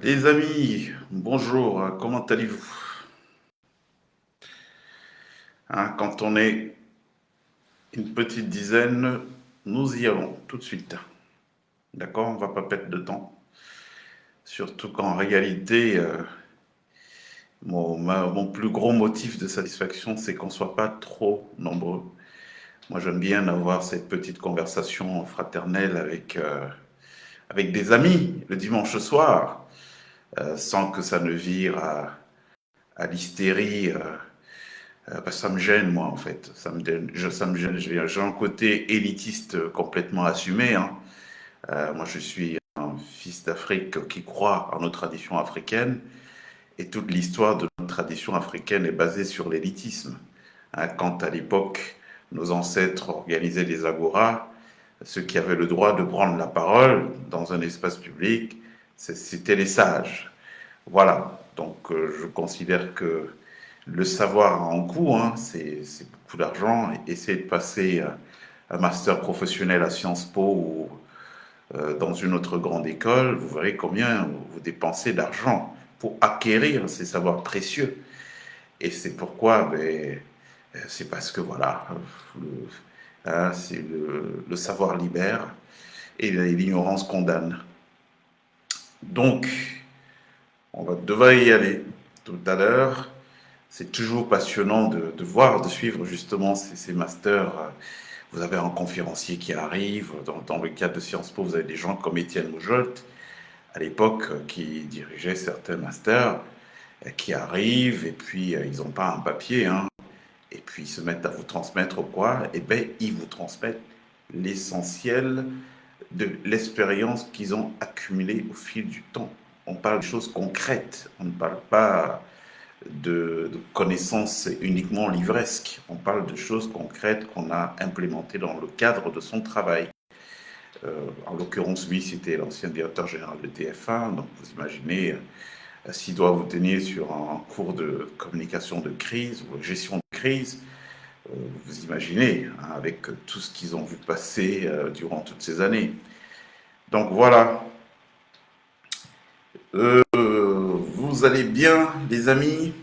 Les amis, bonjour, comment allez-vous? Quand on est une petite dizaine, nous y allons tout de suite. D'accord? On ne va pas perdre de temps. Surtout qu'en réalité, mon plus gros motif de satisfaction, c'est qu'on ne soit pas trop nombreux. Moi, j'aime bien avoir cette petite conversation fraternelle avec des amis le dimanche soir, sans que ça ne vire à l'hystérie. Parce que ça me gêne, moi, en fait. Ça me gêne. J'ai un côté élitiste complètement assumé, hein. Moi, je suis un fils d'Afrique qui croit en nos traditions africaines. Et toute l'histoire de notre tradition africaine est basée sur l'élitisme. Quand à l'époque, nos ancêtres organisaient des agoras, ceux qui avaient le droit de prendre la parole dans un espace public, c'était les sages. Voilà. Donc, je considère que le savoir a un coût, hein, c'est beaucoup d'argent. Essayer de passer un master professionnel à Sciences Po ou dans une autre grande école, vous verrez combien vous dépensez d'argent pour acquérir ces savoirs précieux. Et c'est pourquoi, c'est parce que voilà, le savoir libère et l'ignorance condamne. Donc, devrait y aller tout à l'heure. C'est toujours passionnant de voir, de suivre justement ces masters. Vous avez un conférencier qui arrive. Dans le cadre de Sciences Po, vous avez des gens comme Étienne Moujolt, à l'époque, qui dirigeait certains masters, qui arrivent et puis ils n'ont pas un papier, hein, et puis ils se mettent à vous transmettre quoi? Eh bien, ils vous transmettent l'essentiel de l'expérience qu'ils ont accumulée au fil du temps. On parle de choses concrètes, on ne parle pas de connaissances uniquement livresques. On parle de choses concrètes qu'on a implémentées dans le cadre de son travail. En l'occurrence, lui, c'était l'ancien directeur général de TF1. Donc, vous imaginez, s'il doit vous tenir sur un cours de communication de crise ou de gestion de crise, vous imaginez, hein, avec tout ce qu'ils ont vu passer durant toutes ces années. Donc, voilà. Vous allez bien, les amis?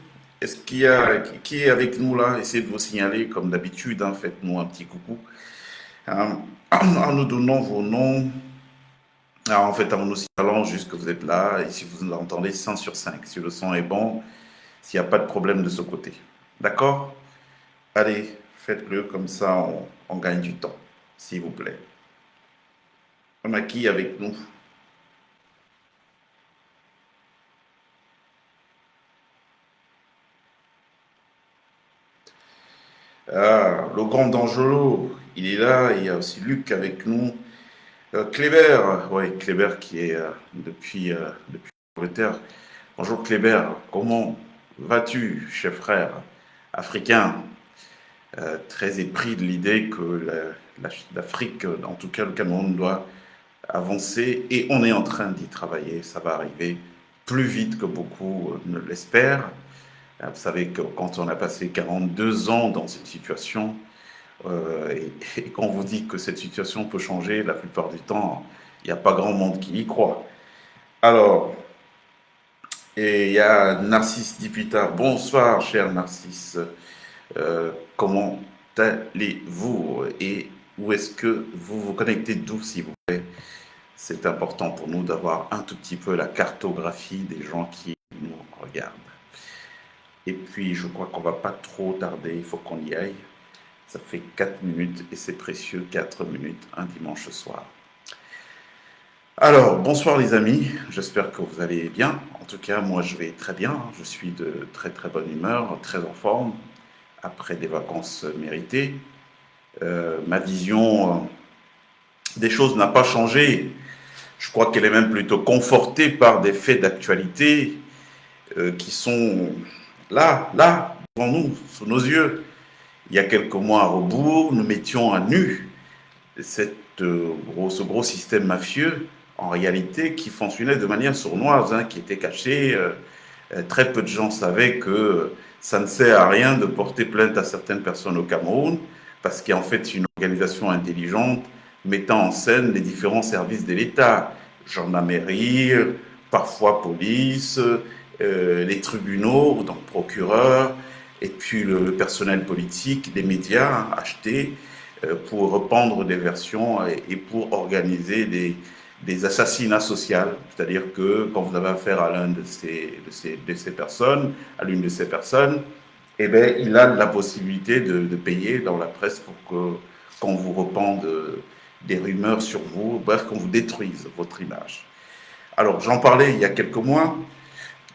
Est-ce qu'il y a qui est avec nous là? Essayez de vous signaler comme d'habitude, hein, faites-nous un petit coucou. En nous donnant vos noms, en fait, en nous signalant juste que vous êtes là, et si vous nous entendez 100 sur 5, si le son est bon, s'il n'y a pas de problème de ce côté. D'accord? Allez, faites-le comme ça, on gagne du temps, s'il vous plaît. On a qui avec nous? Le grand D'Angelo, il est là, il y a aussi Luc avec nous. Kléber, ouais, Kléber qui est depuis l'Angleterre. Bonjour Kléber, comment vas-tu, chef frère africain? Très épris de l'idée que l'Afrique, en tout cas le Cameroun, doit avancer et on est en train d'y travailler. Ça va arriver plus vite que beaucoup ne l'espèrent. Vous savez que quand on a passé 42 ans dans cette situation, et qu'on vous dit que cette situation peut changer, la plupart du temps, il n'y a pas grand monde qui y croit. Alors, et il y a Narcisse Dipita. Bonsoir, cher Narcisse. Comment allez-vous et où est-ce que vous vous connectez d'où, s'il vous plaît? C'est important pour nous d'avoir un tout petit peu la cartographie des gens qui nous regardent. Et puis, je crois qu'on va pas trop tarder, il faut qu'on y aille. Ça fait 4 minutes et c'est précieux, 4 minutes un dimanche soir. Alors, bonsoir les amis, j'espère que vous allez bien. En tout cas, moi je vais très bien, je suis de très très bonne humeur, très en forme, après des vacances méritées. Ma vision des choses n'a pas changé. Je crois qu'elle est même plutôt confortée par des faits d'actualité qui sont là, devant nous, sous nos yeux. Il y a quelques mois à rebours, nous mettions à nu ce gros système mafieux, en réalité, qui fonctionnait de manière sournoise, hein, qui était caché. Très peu de gens savaient que ça ne sert à rien de porter plainte à certaines personnes au Cameroun, parce qu'il y a en fait une organisation intelligente mettant en scène les différents services de l'État, gendarmerie, parfois police, les tribunaux, donc procureurs, et puis le personnel politique, les médias achetés pour répandre des versions et pour organiser des assassinats sociaux. C'est-à-dire que quand vous avez affaire à l'un de ces personnes, à l'une de ces personnes, eh bien, il a la possibilité de payer dans la presse pour qu'on vous repande des rumeurs sur vous, bref, qu'on vous détruise votre image. Alors, j'en parlais il y a quelques mois.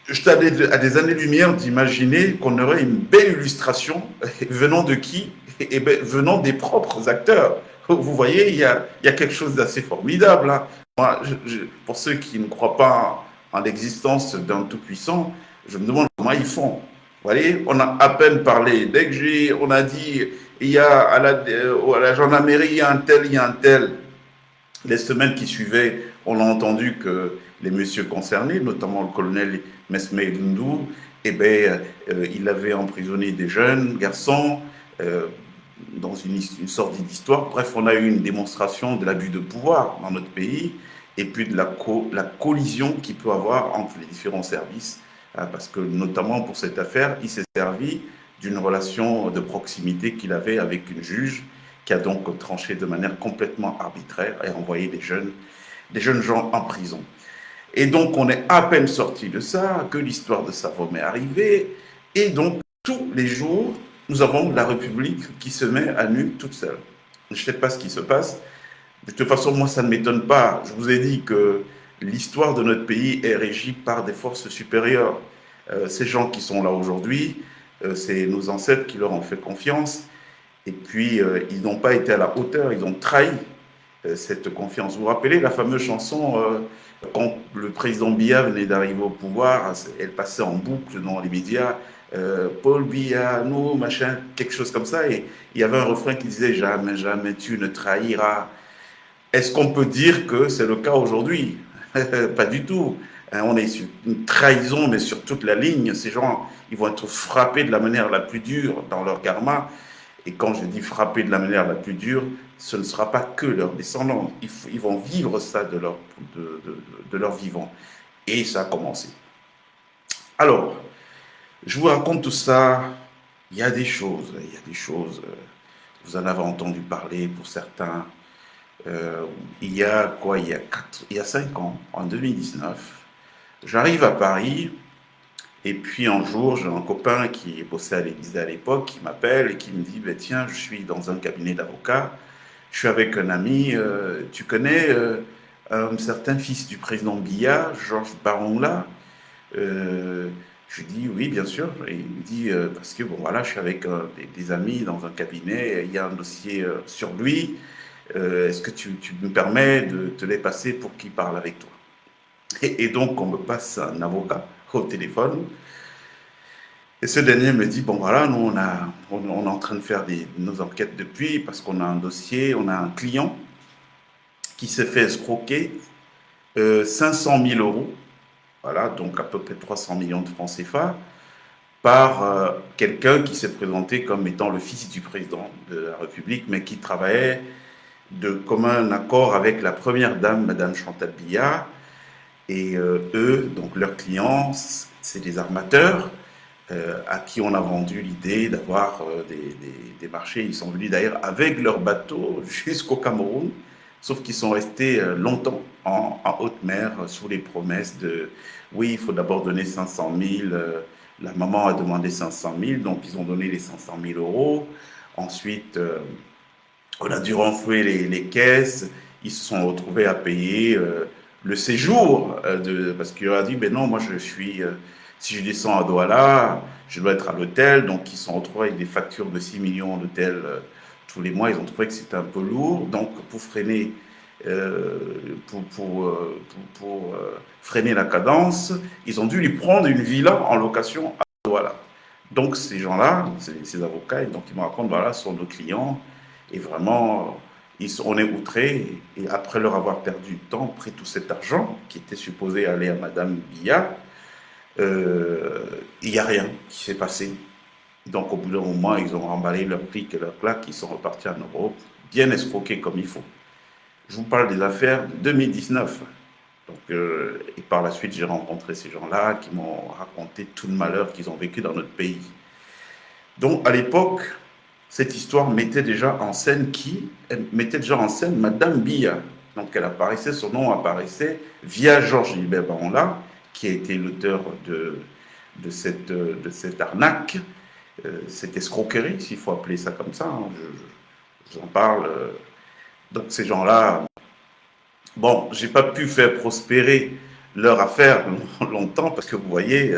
J'étais à des années-lumière d'imaginer qu'on aurait une belle illustration venant de qui? Eh bien, venant des propres acteurs. Vous voyez, il y a quelque chose d'assez formidable. Hein. Moi, pour ceux qui ne croient pas en l'existence d'un Tout-Puissant, je me demande comment ils font. Vous voyez, on a à peine parlé. Dès que on a dit, il y a à la gendarmerie, il y a un tel, il y a un tel. Les semaines qui suivaient, on a entendu que les messieurs concernés, notamment le colonel Mesme Lundu, eh ben, il avait emprisonné des jeunes garçons euh, dans une sorte d'histoire. Bref, on a eu une démonstration de l'abus de pouvoir dans notre pays et puis de la collision qu'il peut avoir entre les différents services. Hein, parce que notamment pour cette affaire, il s'est servi d'une relation de proximité qu'il avait avec une juge qui a donc tranché de manière complètement arbitraire et envoyé des jeunes gens en prison. Et donc, on est à peine sorti de ça, que l'histoire de Savome est arrivée, et donc, tous les jours, nous avons la République qui se met à nu toute seule. Je ne sais pas ce qui se passe. De toute façon, moi, ça ne m'étonne pas. Je vous ai dit que l'histoire de notre pays est régie par des forces supérieures. Ces gens qui sont là aujourd'hui, c'est nos ancêtres qui leur ont fait confiance. Et puis, ils n'ont pas été à la hauteur, ils ont trahi cette confiance. Vous vous rappelez la fameuse chanson quand le président Biya venait d'arriver au pouvoir, elle passait en boucle dans les médias, Paul Biya, nous, machin, quelque chose comme ça, et il y avait un refrain qui disait jamais, jamais tu ne trahiras. Est-ce qu'on peut dire que c'est le cas aujourd'hui? Pas du tout. On est sur une trahison, mais sur toute la ligne. Ces gens, ils vont être frappés de la manière la plus dure dans leur karma. Et quand je dis frapper de la manière la plus dure, ce ne sera pas que leurs descendants. Ils vont vivre ça de leur vivant. Et ça a commencé. Alors, je vous raconte tout ça. Il y a des choses, vous en avez entendu parler pour certains. Il y a quoi, il y a 5 ans, en 2019, j'arrive à Paris. Et puis un jour, j'ai un copain qui bossait à l'Élysée à l'époque, qui m'appelle et qui me dit ben, tiens, je suis dans un cabinet d'avocats, je suis avec un ami, tu connais un certain fils du président Biya, Georges Baronla Je lui dis oui, bien sûr. Et il me dit parce que bon, voilà, je suis avec des amis dans un cabinet, il y a un dossier sur lui, est-ce que tu me permets de te les passer pour qu'il parle avec toi? Et donc, on me passe un avocat au téléphone. Et ce dernier me dit, bon voilà, nous on est en train de faire nos enquêtes depuis parce qu'on a un dossier, on a un client qui s'est fait escroquer 500 000 euros, voilà, donc à peu près 300 millions de francs CFA, par quelqu'un qui s'est présenté comme étant le fils du président de la République, mais qui travaillait de commun accord avec la première dame, Madame Chantal Biya, et eux, donc leurs clients, c'est des armateurs à qui on a vendu l'idée d'avoir des marchés. Ils sont venus d'ailleurs avec leur bateau jusqu'au Cameroun, sauf qu'ils sont restés longtemps en haute mer sous les promesses de oui, il faut d'abord donner 500 000. La maman a demandé 500 000, donc ils ont donné les 500 000 euros. Ensuite, on a dû renflouer les caisses. Ils se sont retrouvés à payer le séjour parce qu'il leur a dit, ben non, moi je suis, si je descends à Douala, je dois être à l'hôtel. Donc ils se sont retrouvés avec des factures de 6 millions d'hôtel tous les mois. Ils ont trouvé que c'était un peu lourd. Donc pour freiner, freiner la cadence, ils ont dû lui prendre une villa en location à Douala. Donc ces gens-là, ces avocats, et donc ils me racontent, voilà, ce sont nos clients. Et vraiment, on est outrés. Et après leur avoir perdu du temps, pris tout cet argent qui était supposé aller à Madame Biya, il n'y a rien qui s'est passé. Donc au bout d'un moment, ils ont remballé leur clic et leur claque, ils sont repartis en Europe, bien escroqués comme il faut. Je vous parle des affaires de 2019. Donc et par la suite, j'ai rencontré ces gens-là qui m'ont raconté tout le malheur qu'ils ont vécu dans notre pays. Donc, à l'époque, cette histoire mettait déjà en scène qui? Elle mettait déjà en scène Madame Biya. Donc, elle apparaissait, son nom apparaissait via Georges Gilbert Baronla, qui a été l'auteur de cette arnaque, cette escroquerie, s'il faut appeler ça comme ça. Hein. Je vous en parle. Donc, ces gens-là, bon, j'ai pas pu faire prospérer leur affaire longtemps parce que vous voyez,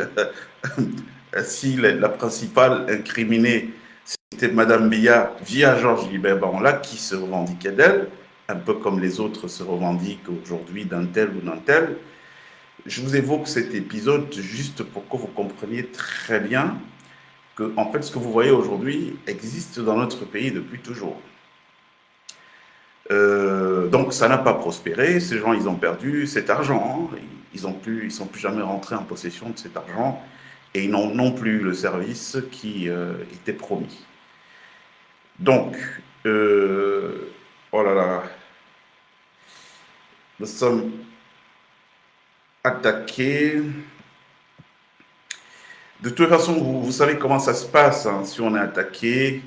si la principale incriminée c'était Madame Biya via Georges Gilbert Baronla qui se revendiquait d'elle, un peu comme les autres se revendiquent aujourd'hui d'un tel ou d'un tel. Je vous évoque cet épisode juste pour que vous compreniez très bien que, en fait, ce que vous voyez aujourd'hui existe dans notre pays depuis toujours. Donc ça n'a pas prospéré, ces gens ils ont perdu cet argent, hein. Ils sont plus jamais rentrés en possession de cet argent et ils n'ont non plus le service qui était promis. Donc, oh là là, nous sommes attaqués. De toute façon, vous savez comment ça se passe, hein. Si on est attaqué, il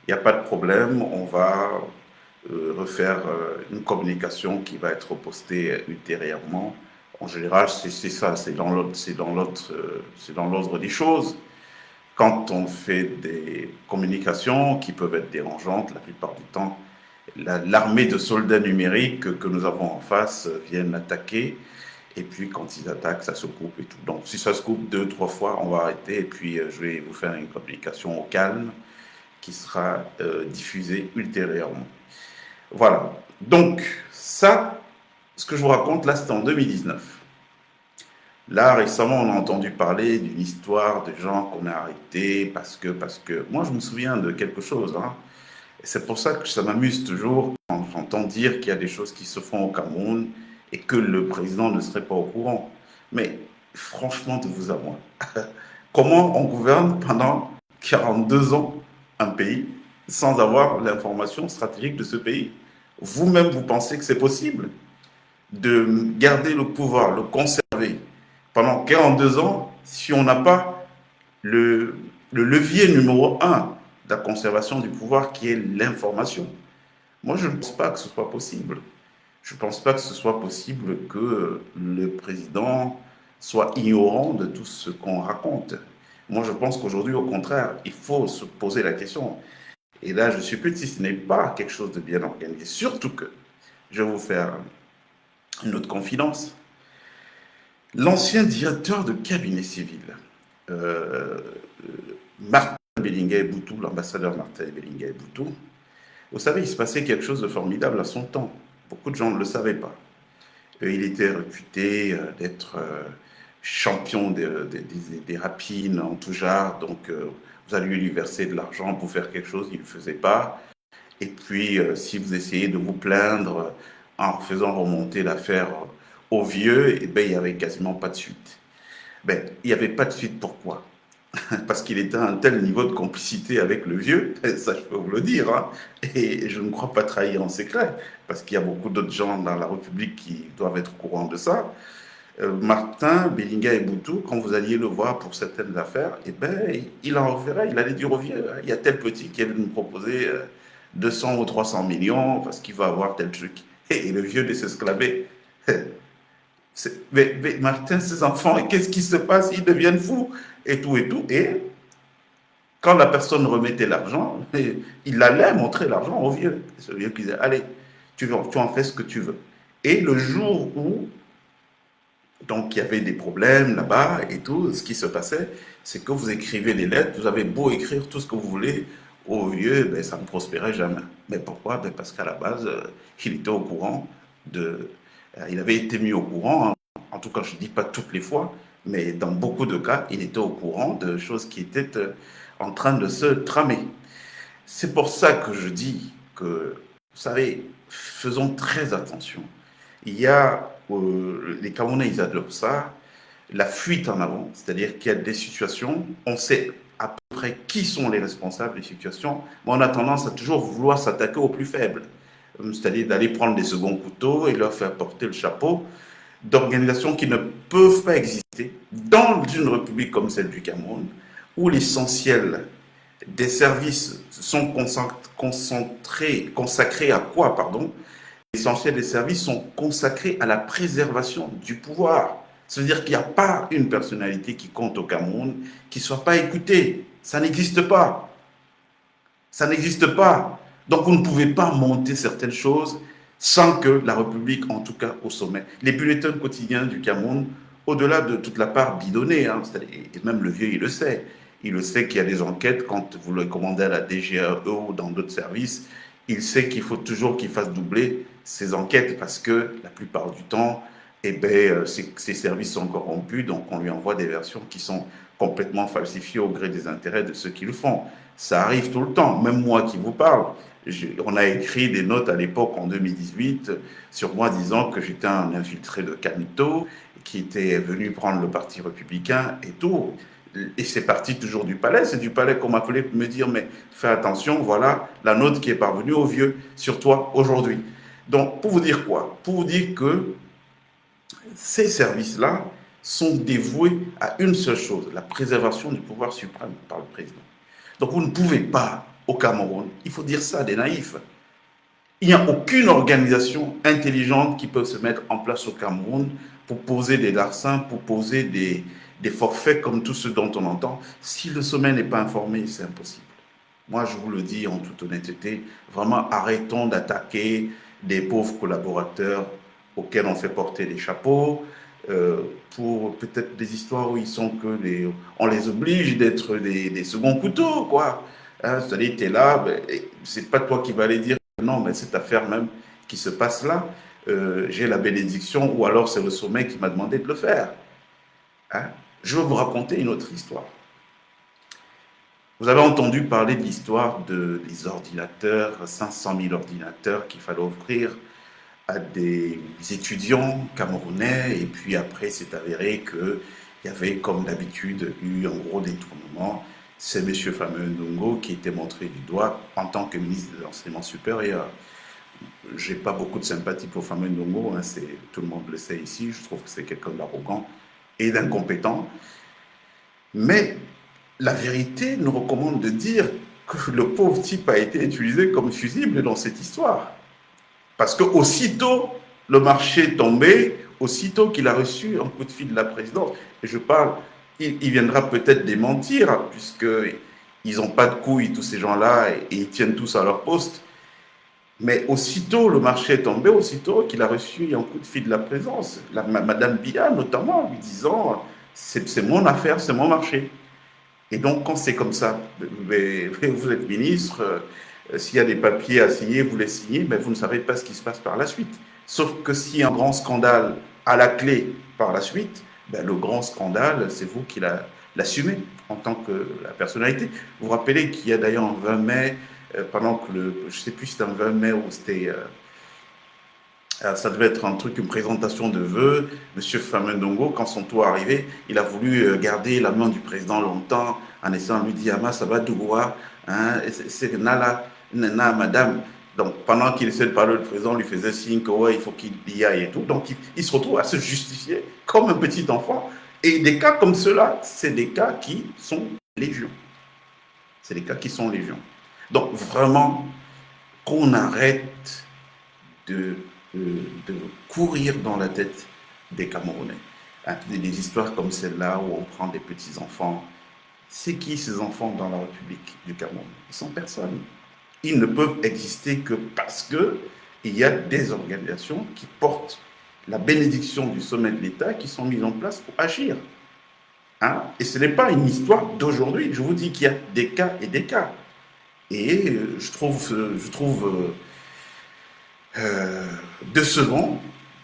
n'y a pas de problème, on va refaire une communication qui va être postée ultérieurement. En général, c'est ça, c'est dans l'ordre des choses. Quand on fait des communications qui peuvent être dérangeantes, la plupart du temps, l'armée de soldats numériques que nous avons en face viennent attaquer. Et puis quand ils attaquent, ça se coupe et tout. Donc si ça se coupe 2, 3 fois, on va arrêter. Et puis je vais vous faire une communication au calme qui sera diffusée ultérieurement. Voilà. Donc, ça, ce que je vous raconte là, c'est en 2019. Là, récemment, on a entendu parler d'une histoire de gens qu'on a arrêtés parce que, moi, je me souviens de quelque chose, hein. Et c'est pour ça que ça m'amuse toujours quand j'entends dire qu'il y a des choses qui se font au Cameroun et que le président ne serait pas au courant. Mais franchement, de vous à moi, comment on gouverne pendant 42 ans un pays sans avoir l'information stratégique de ce pays? Vous-même, vous pensez que c'est possible de garder le pouvoir, le conserver pendant 42 ans si on n'a pas le levier numéro un de la conservation du pouvoir qui est l'information? Moi, je ne pense pas que ce soit possible. Je ne pense pas que ce soit possible que le président soit ignorant de tout ce qu'on raconte. Moi, je pense qu'aujourd'hui, au contraire, il faut se poser la question. Et là, je suis plus si ce n'est pas quelque chose de bien organisé. Surtout que, je vais vous faire une autre confidence. L'ancien directeur de cabinet civil, euh, Martin Bellinguet-Boutou, l'ambassadeur Martin Bellinguet-Boutou, vous savez, il se passait quelque chose de formidable à son temps. Beaucoup de gens ne le savaient pas. Il était réputé d'être champion des rapines en tout genre. Donc, vous alliez lui verser de l'argent pour faire quelque chose, il ne le faisait pas. Et puis, si vous essayez de vous plaindre en faisant remonter l'affaire au vieux, eh ben, il n'y avait quasiment pas de suite. Ben, il n'y avait pas de suite, pourquoi? Parce qu'il était à un tel niveau de complicité avec le vieux, ça je peux vous le dire, hein, et je ne crois pas trahir en secret, parce qu'il y a beaucoup d'autres gens dans la République qui doivent être au courant de ça. Martin Bellinguet-Boutou, quand vous alliez le voir pour certaines affaires, eh ben, il en referait, il allait dire au vieux, hein, il y a tel petit qui est venu me proposer 200 ou 300 millions parce qu'il va avoir tel truc. Et le vieux de s'esclaver. Mais Martin, ses enfants, qu'est-ce qui se passe? Ils deviennent fous et tout et tout. Et quand la personne remettait l'argent, il allait montrer l'argent au vieux. Ce vieux qui disait, allez, tu en fais ce que tu veux. Et le jour où, donc il y avait des problèmes là-bas et tout, ce qui se passait, c'est que vous écrivez des lettres, vous avez beau écrire tout ce que vous voulez au vieux, ben, ça ne prospérait jamais. Mais pourquoi? Ben, parce qu'à la base, il était au courant il avait été mis au courant, hein. En tout cas, je ne dis pas toutes les fois, mais dans beaucoup de cas, il était au courant de choses qui étaient en train de se tramer. C'est pour ça que je dis que, vous savez, faisons très attention. Il y a, les Camerounais, ils adorent ça, la fuite en avant, c'est-à-dire qu'il y a des situations, on sait à peu près qui sont les responsables des situations, mais on a tendance à toujours vouloir s'attaquer aux plus faibles, c'est-à-dire d'aller prendre des seconds couteaux et leur faire porter le chapeau. d'organisations qui ne peuvent pas exister dans une république comme celle du Cameroun, où l'essentiel des services sont consacrés à quoi, pardon? L'essentiel des services sont consacrés à la préservation du pouvoir. C'est-à-dire qu'il n'y a pas une personnalité qui compte au Cameroun qui ne soit pas écoutée. Ça n'existe pas. Ça n'existe pas. Donc vous ne pouvez pas monter certaines choses sans que la République, en tout cas au sommet, les bulletins quotidiens du Cameroun, au-delà de toute la part bidonnée, hein, et même le vieux, il le sait qu'il y a des enquêtes, quand vous le commandez à la DGRE ou dans d'autres services, il sait qu'il faut toujours qu'il fasse doubler ces enquêtes parce que la plupart du temps, eh ben, ces services sont corrompus, donc on lui envoie des versions qui sont complètement falsifiées au gré des intérêts de ceux qui le font. Ça arrive tout le temps, même moi qui vous parle. On a écrit des notes à l'époque en 2018 sur moi disant que j'étais un infiltré de Canito qui était venu prendre le parti républicain et tout. Et c'est parti toujours du palais. C'est du palais qu'on m'appelait pour me dire mais fais attention, voilà la note qui est parvenue au vieux sur toi aujourd'hui. Donc pour vous dire quoi? Pour vous dire que ces services-là sont dévoués à une seule chose, la préservation du pouvoir suprême par le président. Donc vous ne pouvez pas, au Cameroun, il faut dire ça à des naïfs, il n'y a aucune organisation intelligente qui peut se mettre en place au Cameroun pour poser des larcins, pour poser des forfaits comme tous ceux dont on entend. Si le sommet n'est pas informé, c'est impossible. Moi, je vous le dis en toute honnêteté, vraiment arrêtons d'attaquer des pauvres collaborateurs auxquels on fait porter des chapeaux, pour peut-être des histoires où ils sont que on les oblige d'être des seconds couteaux, quoi. Hein, c'est-à-dire, tu es là, ben, c'est pas toi qui vas aller dire non, mais cette affaire même qui se passe là, j'ai la bénédiction, ou alors c'est le sommet qui m'a demandé de le faire. Hein. Je vais vous raconter une autre histoire. Vous avez entendu parler de l'histoire des ordinateurs, 500 000 ordinateurs qu'il fallait offrir à des étudiants camerounais, et puis après c'est avéré qu'il y avait comme d'habitude eu un gros détournement. C'est M. Fameux Ndongo qui était montré du doigt en tant que ministre de l'enseignement supérieur. J'ai pas beaucoup de sympathie pour Fameux Ndongo, hein, tout le monde le sait ici, je trouve que c'est quelqu'un d'arrogant et d'incompétent. Mais la vérité nous recommande de dire que le pauvre type a été utilisé comme fusible dans cette histoire. Parce que aussitôt le marché est tombé, aussitôt qu'il a reçu un coup de fil de la présidence, et je parle, il viendra peut-être démentir, puisqu'ils n'ont pas de couilles, tous ces gens-là, et ils tiennent tous à leur poste. Mais aussitôt le marché est tombé, aussitôt qu'il a reçu un coup de fil de la présidence, Madame Biya notamment, lui disant c'est mon affaire, c'est mon marché. Et donc, quand c'est comme ça, vous êtes ministre, s'il y a des papiers à signer, vous les signez, mais vous ne savez pas ce qui se passe par la suite. Sauf que s'il y a un grand scandale à la clé par la suite, ben, le grand scandale, c'est vous qui l'assumez en tant que la personnalité. Vous vous rappelez qu'il y a d'ailleurs un 20 mai, pendant que je ne sais plus si c'était un 20 mai ou c'était... ça devait être un truc, une présentation de vœux. Monsieur Famendongo, quand son tour arrivé, il a voulu garder la main du président longtemps en essayant de lui dire Ama, ça va Dougoua, hein, c'est Nala, Nana, madame. Donc pendant qu'il essayait de parler, le président lui faisait signe que ouais, il faut qu'il y aille et tout. Donc il se retrouve à se justifier comme un petit enfant. Et des cas comme ceux-là, c'est des cas qui sont légion. C'est des cas qui sont légion. Donc vraiment, qu'on arrête de de courir dans la tête des Camerounais. Hein, des histoires comme celle-là où on prend des petits-enfants. C'est qui ces enfants dans la République du Cameroun? Ils sont personne. Ils ne peuvent exister que parce qu'il y a des organisations qui portent la bénédiction du sommet de l'État qui sont mises en place pour agir. Hein? Et ce n'est pas une histoire d'aujourd'hui. Je vous dis qu'il y a des cas et des cas. Et je trouve décevant,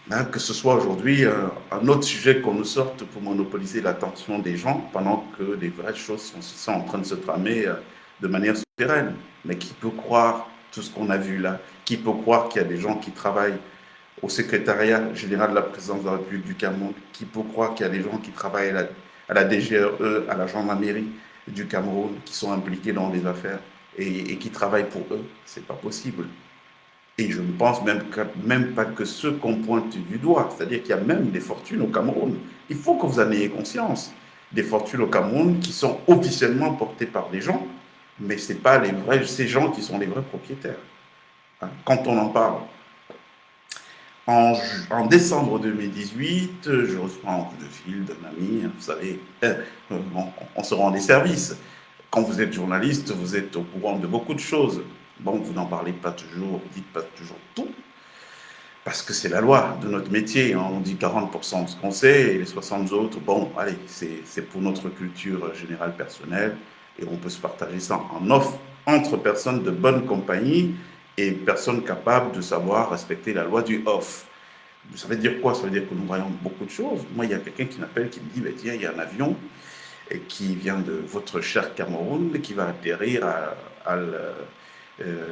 hein, que ce soit aujourd'hui un autre sujet qu'on nous sorte pour monopoliser l'attention des gens pendant que des vraies choses sont en train de se tramer de manière souterraine. Mais qui peut croire tout ce qu'on a vu là? Qui peut croire qu'il y a des gens qui travaillent au secrétariat général de la présidence de la République du Cameroun? Qui peut croire qu'il y a des gens qui travaillent à la DGRE, à la gendarmerie du Cameroun, qui sont impliqués dans les affaires et qui travaillent pour eux? C'est pas possible. Et je ne pense même pas que ceux qu'on pointe du doigt, c'est-à-dire qu'il y a même des fortunes au Cameroun. Il faut que vous en ayez conscience. Des fortunes au Cameroun qui sont officiellement portées par des gens, mais ce n'est pas ces gens qui sont les vrais propriétaires. Hein. Quand on en parle, en décembre 2018, je reçois un coup de fil d'un ami, vous savez, on se rend des services. Quand vous êtes journaliste, vous êtes au courant de beaucoup de choses. Bon, vous n'en parlez pas toujours, vous dites pas toujours tout, parce que c'est la loi de notre métier. Hein. On dit 40% de ce qu'on sait et les 60 autres, bon, allez, c'est pour notre culture générale personnelle et on peut se partager ça en off entre personnes de bonne compagnie et personnes capables de savoir respecter la loi du off. Ça veut dire quoi? Ça veut dire que nous voyons beaucoup de choses. Moi, il y a quelqu'un qui m'appelle, qui me dit, bah, tiens, il y a un avion qui vient de votre cher Cameroun, qui va atterrir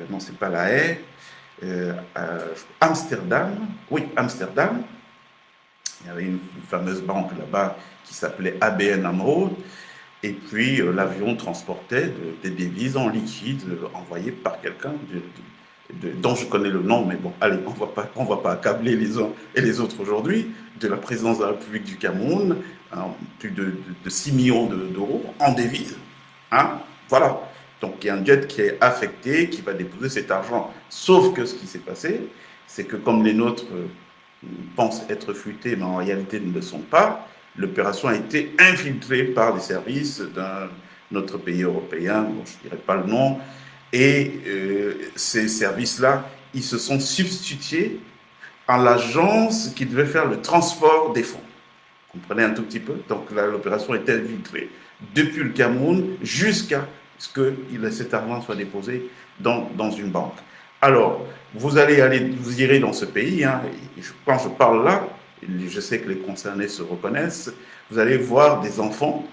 non, c'est pas La Haye, Amsterdam. Oui, Amsterdam. Il y avait une fameuse banque là-bas qui s'appelait ABN AMRO. Et puis, l'avion transportait des devises en liquide envoyées par quelqu'un dont je connais le nom, mais bon, allez, on va pas accabler les uns et les autres aujourd'hui, de la présidence de la République du Cameroun, hein, plus de 6 millions d'euros en devises. Hein, voilà. Donc, il y a un jet qui est affecté, qui va déposer cet argent. Sauf que ce qui s'est passé, c'est que comme les nôtres pensent être fuités, mais en réalité ne le sont pas, l'opération a été infiltrée par les services d'un autre pays européen, dont je ne dirais pas le nom, et ces services-là, ils se sont substitués à l'agence qui devait faire le transport des fonds. Vous comprenez un tout petit peu? Donc l'opération est infiltrée depuis le Cameroun jusqu'à ce que cet argent soit déposé dans une banque. Alors, vous irez dans ce pays, hein, et quand je parle là, je sais que les concernés se reconnaissent, vous allez voir des enfants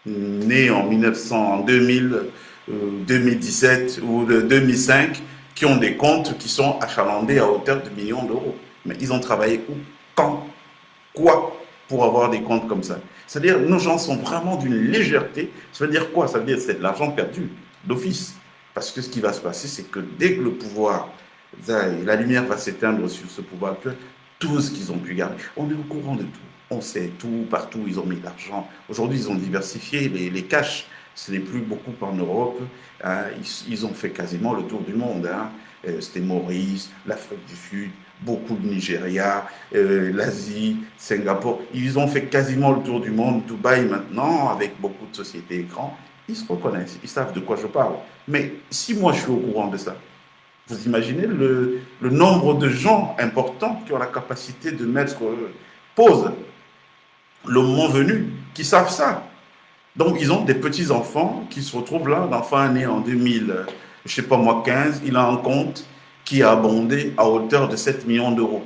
nés en 1900, en 2000, 2017 ou de 2005 qui ont des comptes qui sont achalandés à hauteur de millions d'euros. Mais ils ont travaillé où? Quand? Quoi? Pour avoir des comptes comme ça. C'est-à-dire, nos gens sont vraiment d'une légèreté. Ça veut dire quoi? Ça veut dire que c'est de l'argent perdu d'office. Parce que ce qui va se passer, c'est que dès que le pouvoir, la lumière va s'éteindre sur ce pouvoir actuel, tout ce qu'ils ont pu garder, on est au courant de tout. On sait tout, partout, ils ont mis de l'argent. Aujourd'hui, ils ont diversifié les caches. Ce n'est plus beaucoup en Europe. Hein. Ils ont fait quasiment le tour du monde. Hein. C'était Maurice, l'Afrique du Sud, beaucoup de Nigeria, l'Asie, Singapour. Ils ont fait quasiment le tour du monde. Dubaï maintenant, avec beaucoup de sociétés écrans. Ils se reconnaissent, ils savent de quoi je parle. Mais si moi je suis au courant de ça, vous imaginez le nombre de gens importants qui ont la capacité de mettre pause le moment venu, qui savent ça. Donc, ils ont des petits-enfants qui se retrouvent là, l'enfant né en 2000, je sais pas moi, 15, il a un compte qui a abondé à hauteur de 7 millions d'euros.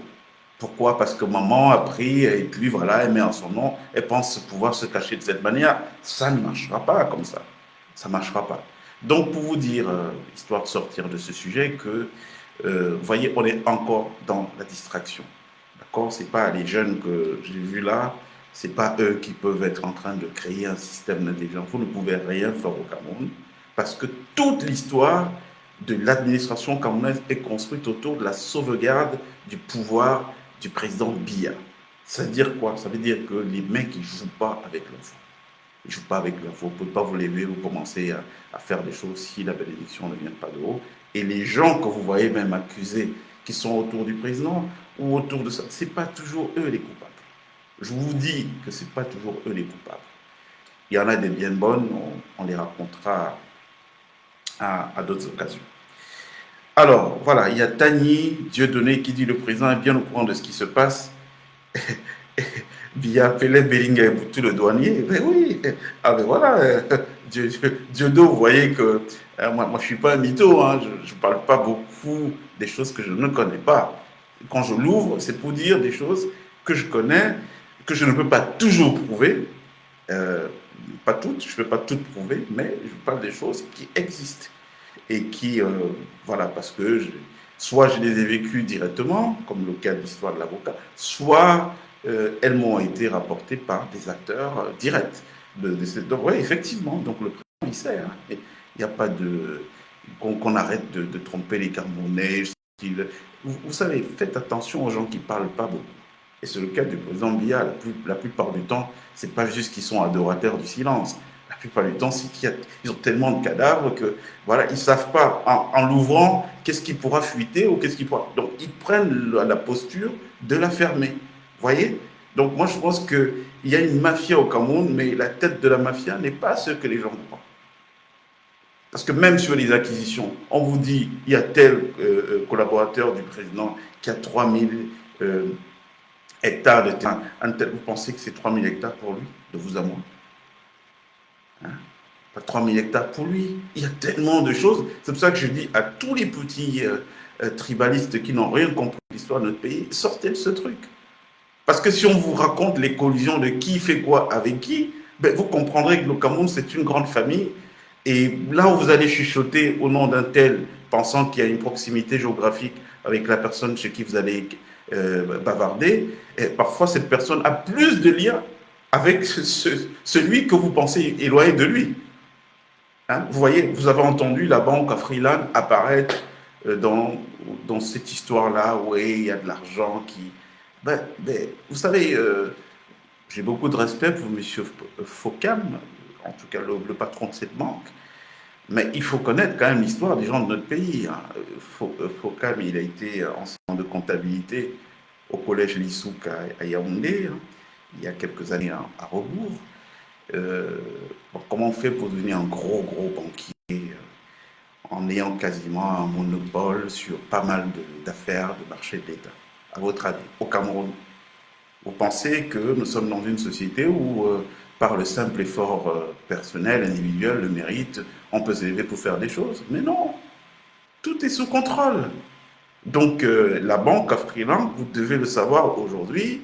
Pourquoi? Parce que maman a pris et puis voilà, elle met en son nom, elle pense pouvoir se cacher de cette manière. Ça ne marchera pas comme ça. Ça ne marchera pas. Donc, pour vous dire, histoire de sortir de ce sujet, que, vous voyez, on est encore dans la distraction. D'accord? C'est pas les jeunes que j'ai vus là, c'est pas eux qui peuvent être en train de créer un système d'intelligence. Vous ne pouvez rien faire au Cameroun parce que toute l'histoire de l'administration camerounaise est construite autour de la sauvegarde du pouvoir du président Biya. Ça veut dire quoi? Ça veut dire que les mecs ne jouent pas avec l'info. Ils ne jouent pas avec l'info. Vous ne pouvez pas vous lever, vous commencer à faire des choses si la bénédiction ne vient pas de haut. Et les gens que vous voyez même accusés qui sont autour du président ou autour de ça, ce n'est pas toujours eux les coupables. Je vous dis que ce n'est pas toujours eux les coupables. Il y en a des bien bonnes, on les racontera à d'autres occasions. Alors, voilà, il y a Tani Dieudonné qui dit le président est bien au courant de ce qui se passe. Via Pelé Bellingham, tout le douanier. Ben oui, ah ben voilà, Diodo, vous voyez que moi je ne suis pas un mytho, hein, je ne parle pas beaucoup des choses que je ne connais pas. Quand je l'ouvre, c'est pour dire des choses que je connais, que je ne peux pas toujours prouver. Euh, Pas toutes, je ne peux pas toutes prouver, mais je parle des choses qui existent et qui, voilà, parce que soit je les ai vécues directement, comme le cas de l'histoire de l'avocat, soit elles m'ont été rapportées par des acteurs directs. Donc, oui, effectivement, donc le président, il sait. Hein, il n'y a pas de. Qu'on arrête de tromper les Camerounais. Vous savez, faites attention aux gens qui ne parlent pas beaucoup. Et c'est le cas du président Biya. La plupart du temps, ce n'est pas juste qu'ils sont adorateurs du silence. La plupart du temps, c'est qu'ils ont tellement de cadavres que voilà, ils ne savent pas, en l'ouvrant, qu'est-ce qui pourra fuiter ou qu'est-ce qui pourra. Donc, ils prennent la posture de la fermer. Vous voyez? Donc, moi, je pense qu'il y a une mafia au Cameroun, mais la tête de la mafia n'est pas ce que les gens croient. Parce que même sur les acquisitions, on vous dit, il y a tel collaborateur du président qui a 3000 hectares de terrain. Vous pensez que c'est 3000 hectares pour lui, de vous à moi, hein? Pas 3000 hectares pour lui. Il y a tellement de choses. C'est pour ça que je dis à tous les petits tribalistes qui n'ont rien compris de l'histoire de notre pays, sortez de ce truc. Parce que si on vous raconte les collisions de qui fait quoi avec qui, ben, vous comprendrez que le Cameroun, c'est une grande famille. Et là où vous allez chuchoter au nom d'un tel, pensant qu'il y a une proximité géographique avec la personne chez qui vous allez bavarder, et parfois cette personne a plus de liens avec celui que vous pensez éloigné de lui. Hein? Vous voyez, vous avez entendu la banque à Freeland apparaître dans cette histoire-là, où il y a de l'argent qui... vous savez, j'ai beaucoup de respect pour M. Fokam, en tout cas le patron de cette banque, mais il faut connaître quand même l'histoire des gens de notre pays. Hein. Fokam, il a été enseignant de comptabilité au collège Lissouk à Yaoundé, hein, il y a quelques années à Rebourg. Comment on fait pour devenir un gros banquier en ayant quasiment un monopole sur pas mal d'affaires, de marché de l'État, à votre avis, au Cameroun? Vous pensez que nous sommes dans une société où, par le simple effort personnel, individuel, le mérite, on peut s'élever pour faire des choses? Mais non, tout est sous contrôle. Donc, la banque Afriland, vous devez le savoir aujourd'hui,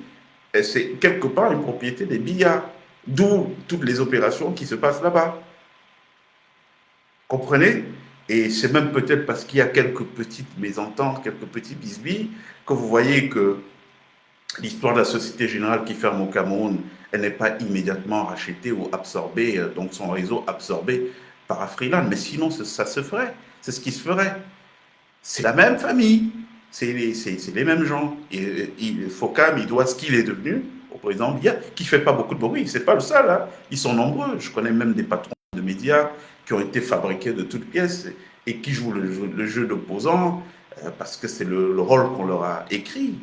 c'est quelque part une propriété des billards, d'où toutes les opérations qui se passent là-bas. Comprenez? Et c'est même peut-être parce qu'il y a quelques petites mésententes, quelques petits bisbis, que vous voyez que l'histoire de la Société Générale qui ferme au Cameroun, elle n'est pas immédiatement rachetée ou absorbée, donc son réseau absorbé par Afriland. Mais sinon, ça se ferait. C'est ce qui se ferait. C'est la même famille. C'est les mêmes gens. Et Fokam, il doit ce qu'il est devenu au président Biya, qui ne fait pas beaucoup de bruit. C'est pas le seul. Hein. Ils sont nombreux. Je connais même des patrons de médias qui ont été fabriqués de toutes pièces et qui jouent le jeu d'opposant parce que c'est le rôle qu'on leur a écrit.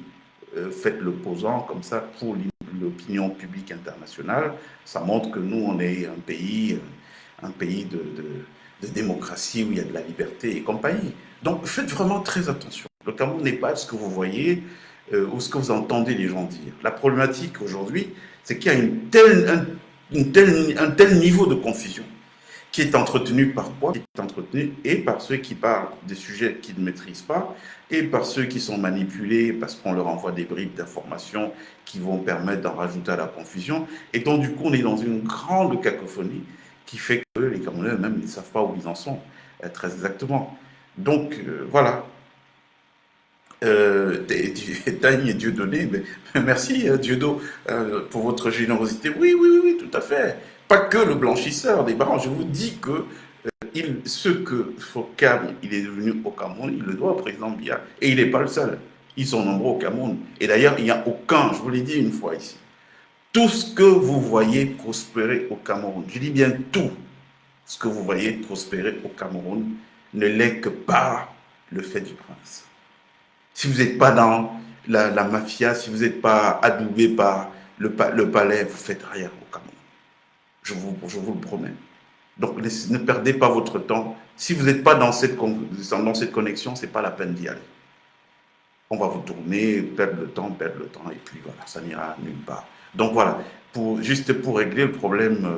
Faites l'opposant comme ça pour l'opinion publique internationale. Ça montre que nous, on est un pays de démocratie où il y a de la liberté et compagnie. Donc faites vraiment très attention. Le Cameroun n'est pas ce que vous voyez ou ce que vous entendez les gens dire. La problématique aujourd'hui, c'est qu'il y a un tel niveau de confusion qui est entretenu par quoi? Qui est entretenu et par ceux qui parlent des sujets qu'ils ne maîtrisent pas et par ceux qui sont manipulés parce qu'on leur envoie des bribes d'informations qui vont permettre d'en rajouter à la confusion. Et donc, du coup, on est dans une grande cacophonie qui fait que les Camerounais eux-mêmes ne savent pas où ils en sont très exactement. Donc, voilà. Tagne et Dieudonné, merci Dieudo pour votre générosité. Oui, tout à fait. Pas que le blanchisseur des barons. Je vous dis que ce que Fokam il est devenu au Cameroun, il le doit au président Biya. Et il n'est pas le seul. Ils sont nombreux au Cameroun. Et d'ailleurs, il n'y a aucun, je vous l'ai dit une fois ici, tout ce que vous voyez prospérer au Cameroun, je dis bien tout ce que vous voyez prospérer au Cameroun, ne l'est que par le fait du prince. Si vous n'êtes pas dans la mafia, si vous n'êtes pas adoubé par le palais, vous ne faites rien au Cameroun. Je vous le promets. Donc ne perdez pas votre temps. Si vous n'êtes pas dans cette connexion, ce n'est pas la peine d'y aller. On va vous tourner, perdre le temps, et puis voilà, ça n'ira nulle part. Donc voilà, juste pour régler le problème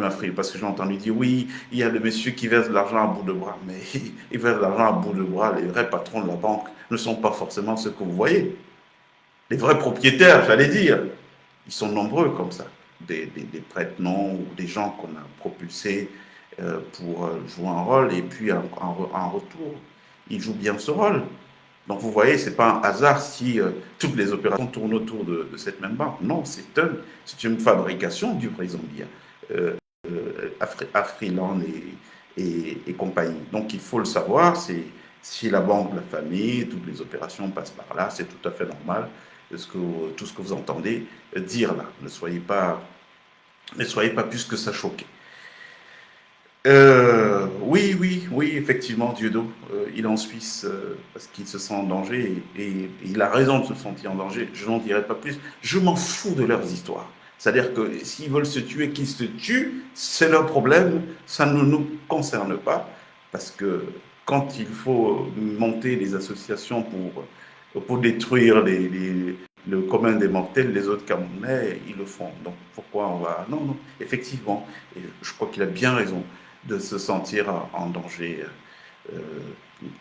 avril, parce que j'ai entendu dire, oui, il y a le monsieur qui verse de l'argent à bout de bras, mais il verse de l'argent à bout de bras, les vrais patrons de la banque ne sont pas forcément ceux que vous voyez. Les vrais propriétaires, j'allais dire, ils sont nombreux comme ça, des prête-noms ou des gens qu'on a propulsés pour jouer un rôle, et puis en retour, ils jouent bien ce rôle. Donc vous voyez, ce n'est pas un hasard si toutes les opérations tournent autour de cette même banque. Non, c'est une fabrication du président Biya, Afriland et compagnie. Donc il faut le savoir, Si la banque de la famille, toutes les opérations passent par là, c'est tout à fait normal. Tout ce que vous entendez dire là, ne soyez pas plus que ça choqués. Oui, oui, oui, effectivement, Dieudo, il est en Suisse parce qu'il se sent en danger et il a raison de se sentir en danger. Je n'en dirai pas plus. Je m'en fous de leurs histoires. C'est-à-dire que s'ils veulent se tuer, qu'ils se tuent, c'est leur problème, ça ne nous concerne pas parce que quand il faut monter des associations pour détruire le commun des mortels, les autres Camerounais, ils le font. Donc pourquoi on va... Non, non, effectivement, et je crois qu'il a bien raison de se sentir en danger. Euh,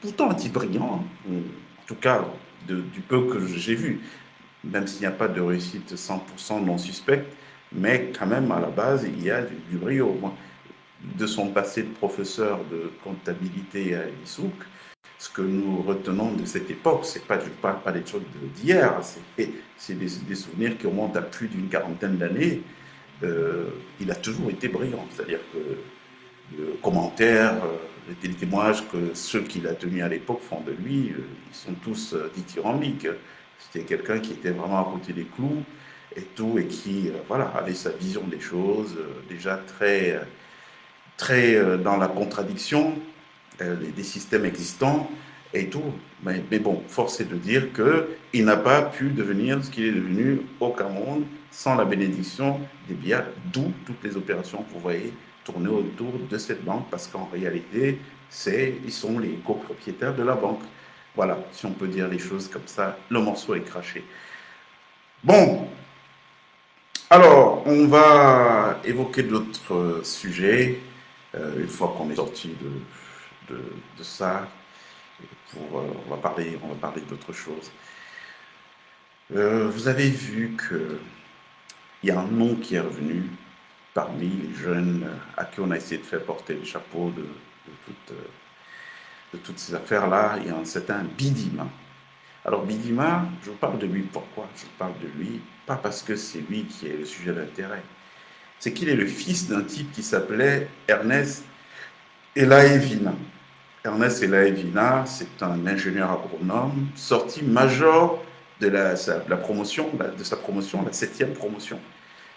Pourtant un type brillant, hein, en tout cas du peu que j'ai vu, même s'il n'y a pas de réussite 100% non suspecte, mais quand même à la base il y a du brio. Moi, de son passé de professeur de comptabilité à l'ISOUC, ce que nous retenons de cette époque, c'est pas, je ne parle pas des choses d'hier, c'est des souvenirs qui remontent à plus d'une quarantaine d'années. Il a toujours été brillant, c'est-à-dire que le commentaire, les témoignages que ceux qu'il a tenus à l'époque font de lui, ils sont tous dithyrambiques. C'était quelqu'un qui était vraiment à côté des clous et tout, et qui voilà, avait sa vision des choses, déjà très dans la contradiction des systèmes existants et tout. Mais bon, force est de dire qu'il n'a pas pu devenir ce qu'il est devenu au Cameroun sans la bénédiction des BIA, d'où toutes les opérations que vous voyez tourner autour de cette banque, parce qu'en réalité, ils sont les copropriétaires de la banque. Voilà, si on peut dire les choses comme ça, le morceau est craché. Bon, alors, on va évoquer d'autres sujets une fois qu'on est sorti de ça. On va parler d'autres choses. Vous avez vu qu'il y a un nom qui est revenu parmi les jeunes à qui on a essayé de faire porter le chapeau de toutes ces affaires-là. Il y a un certain Bidima. Alors Bidima, je vous parle de lui pourquoi? Je vous parle de lui, pas parce que c'est lui qui est le sujet d'intérêt. C'est qu'il est le fils d'un type qui s'appelait Ernest Elaevina. Ernest Elaevina, c'est un ingénieur agronome sorti major de la promotion, de sa promotion, la 7e promotion,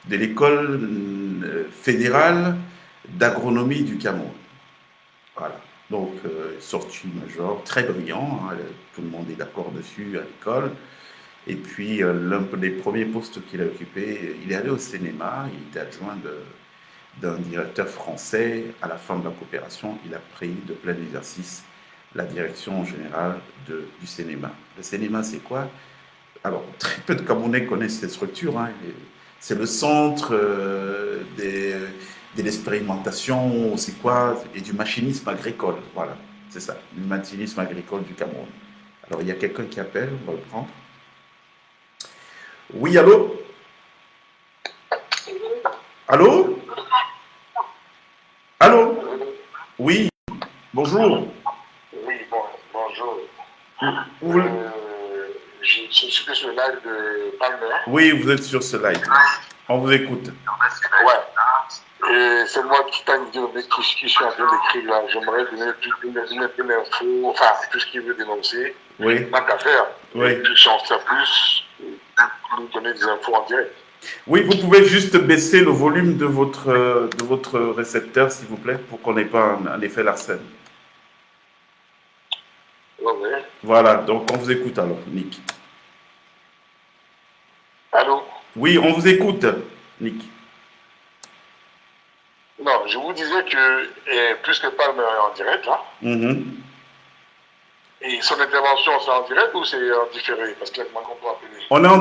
de l'école fédérale d'agronomie du Cameroun. Voilà. Donc, sorti major, très brillant, hein, tout le monde est d'accord dessus à l'école. Et puis, l'un des premiers postes qu'il a occupé, il est allé au cinéma, il était adjoint d'un directeur français. À la fin de la coopération, il a pris de plein exercice la direction générale du cinéma. Le cinéma, c'est quoi? Alors, très peu de Camerounais connaissent cette structure. Hein. C'est le centre de l'expérimentation, c'est quoi? Et du machinisme agricole. Voilà, c'est ça, du machinisme agricole du Cameroun. Alors, il y a quelqu'un qui appelle, on va le prendre. Oui, allô? Allô? Allô? Oui, bonjour. Oui, bon, bonjour. Vous- Je suis sur le live de Palmer. Oui, vous êtes sur ce live. On vous écoute. Ouais. Et c'est moi qui t'ai dit qui suis en train d'écrire là. J'aimerais donner un peu d'infos, enfin, tout ce qu'il veut dénoncer. Oui, Tant qu'à faire. oui. Et plus en faire plus, nous donner des infos en direct. Oui, vous pouvez juste baisser le volume de votre récepteur, s'il vous plaît, pour qu'on n'ait pas un effet Larsen. Ouais, ouais. Voilà, donc on vous écoute alors, Nick. Allô? Oui, on vous écoute, Nick. Non, je vous disais que puisque Palmer est en direct là, Mhm. et son intervention c'est en direct ou c'est en différé? Parce qu'il m'a compris appeler. On est en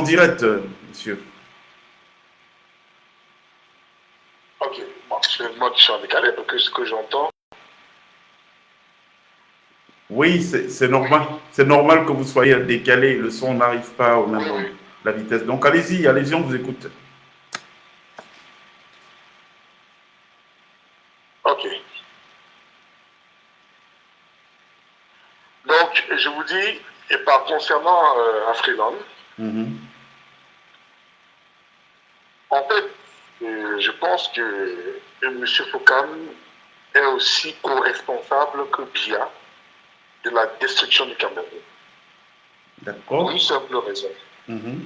direct, monsieur. Ok, bon, c'est moi qui suis en décalé parce que ce que j'entends. Oui, c'est normal. C'est normal que vous soyez décalé. Le son n'arrive pas au même Oui, oui. la vitesse. Donc allez-y, allez-y, on vous écoute. Ok. Donc, je vous dis, et par concernant Afriland, Mhm. en fait, je pense que M. Foucault est aussi co-responsable que BIA de la destruction du Cameroun. D'accord. Pour une simple raison. Mhm.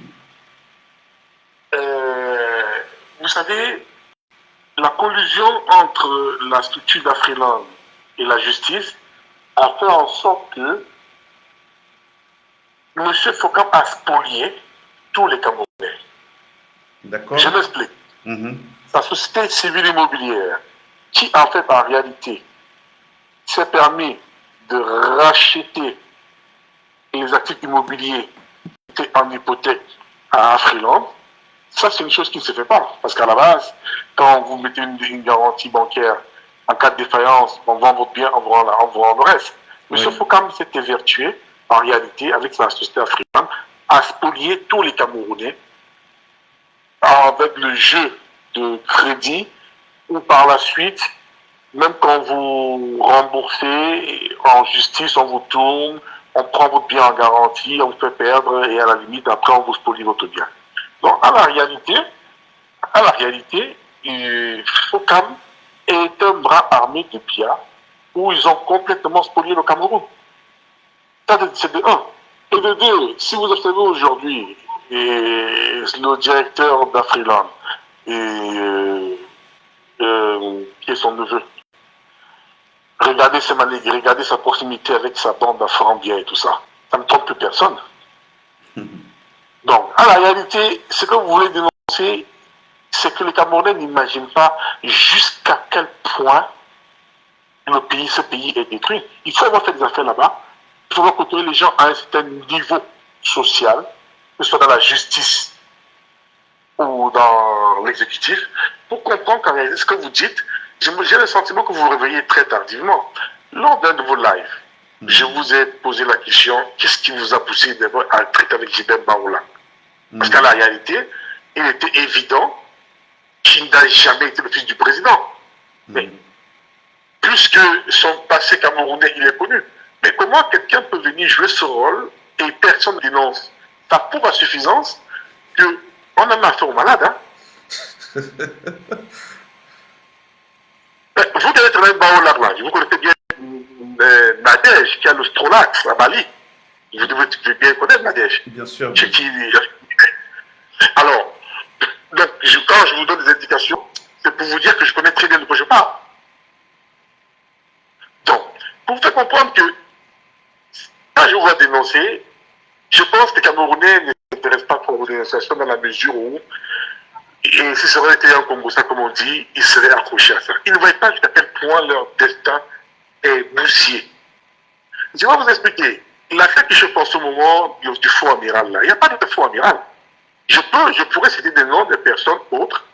Vous savez, la collusion entre la structure d'Afriland et la justice a fait en sorte que M. Fokam a spolié tous les Camerounais. D'accord. Je m'explique. Mhm. Sa société civile immobilière, qui en fait en réalité s'est permis de racheter les actifs immobiliers qui étaient en hypothèque à Afriland, ça c'est une chose qui ne se fait pas. Parce qu'à la base, quand vous mettez une garantie bancaire en cas de défaillance, on vend votre bien, on vend le reste. Oui. M. Fokam s'est évertué, en réalité, avec sa société Afriland, à spolier tous les Camerounais avec le jeu de crédit ou par la suite, même quand vous remboursez en justice, on vous tourne, on prend votre bien en garantie, on vous fait perdre et à la limite, après, on vous spolie votre bien. Donc, à la réalité, Fokam est un bras armé de Bia où ils ont complètement spolié le Cameroun. Ça, c'est de un. Et de deux, si vous observez aujourd'hui le directeur d'Afriland, qui est son neveu, regardez ses manières, regardez sa proximité avec sa bande d'Aframbien et tout ça. Ça ne trompe plus personne. Donc, à la réalité, ce que vous voulez dénoncer, c'est que les Camerounais n'imaginent pas jusqu'à quel point ce pays est détruit. Il faut avoir fait des affaires là-bas. Il faut avoir côtoyer les gens à un certain niveau social, que ce soit dans la justice ou dans l'exécutif, pour comprendre qu'en réalité, ce que vous dites, j'ai le sentiment que vous vous réveillez très tardivement. Lors d'un de vos lives, je vous ai posé la question, qu'est-ce qui vous a poussé d'abord à traiter avec Gilbert Baoula? Parce qu'à la réalité, il était évident qu'il n'a jamais été le fils du président. Mais, puisque son passé camerounais, il est connu. Mais comment quelqu'un peut venir jouer ce rôle et personne ne dénonce? Ça prouve à suffisance qu'on a affaire aux malades. Hein? Vous devez travailler Baoula, vous connaissez bien Nadège, qui a le Strolax à Bali. Vous devez bien connaître Nadège. Bien sûr. Alors, donc, quand je vous donne des indications, c'est pour vous dire que je connais très bien de quoi je parle. Donc, pour vous faire comprendre que quand je vous vais dénoncer, je pense que les Camerounais ne s'intéressent pas pour vos dénonciations dans la mesure où, et si ça aurait été un Congo, ça comme on dit, ils seraient accrochés à ça. Ils ne voient pas jusqu'à quel point leur destin est boursier. Je vais vous expliquer. L'affaire que je pense au moment du faux amiral, là, il n'y a pas de faux amiral. Je pourrais citer des noms de personnes autres.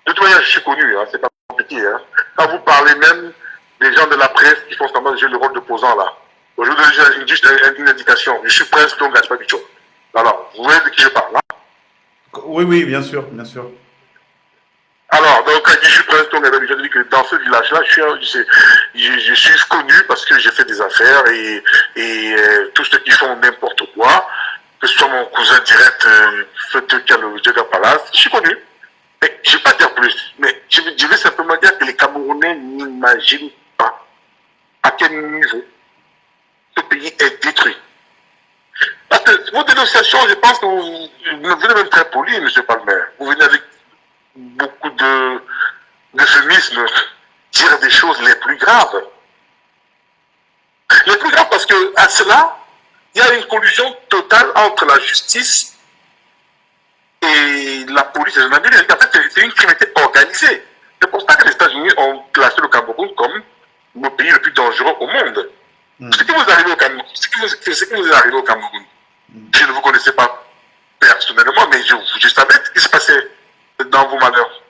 De toute manière, je suis connu, hein, c'est pas compliqué. Hein. Quand vous parlez même des gens de la presse qui font semblant de jouer le rôle d'opposant là. Aujourd'hui, j'ai juste une indication. Je suis prince donc Gaspard Bichot. Alors, vous voyez de qui je parle, hein? Oui, oui, bien sûr, bien sûr. Alors, donc, quand je suis prince donc Gaspard Bichot, je dis que dans ce village-là, je suis connu parce que j'ai fait des affaires et tous ceux qui font n'importe quoi, que ce soit mon cousin direct, Feu qui a le Djega Palace, je suis connu. Mais je ne vais pas dire plus, mais je vais simplement dire que les Camerounais n'imaginent pas à quel niveau ce pays est détruit. Parce que vos dénonciations, je pense que vous venez même très poli, M. Palmer. Vous venez avec beaucoup d'euphémismes, dire des choses les plus graves. Les plus graves parce que à cela, il y a une collusion totale entre la justice et la police et la gendarmerie. En fait, c'est une criminalité organisée. C'est pour ça que les États-Unis ont classé le Cameroun comme le pays le plus dangereux au monde. Ce qui vous arrive au Cameroun, je ne vous connaissais pas personnellement, mais je savais ce qui se passait dans vos malheurs.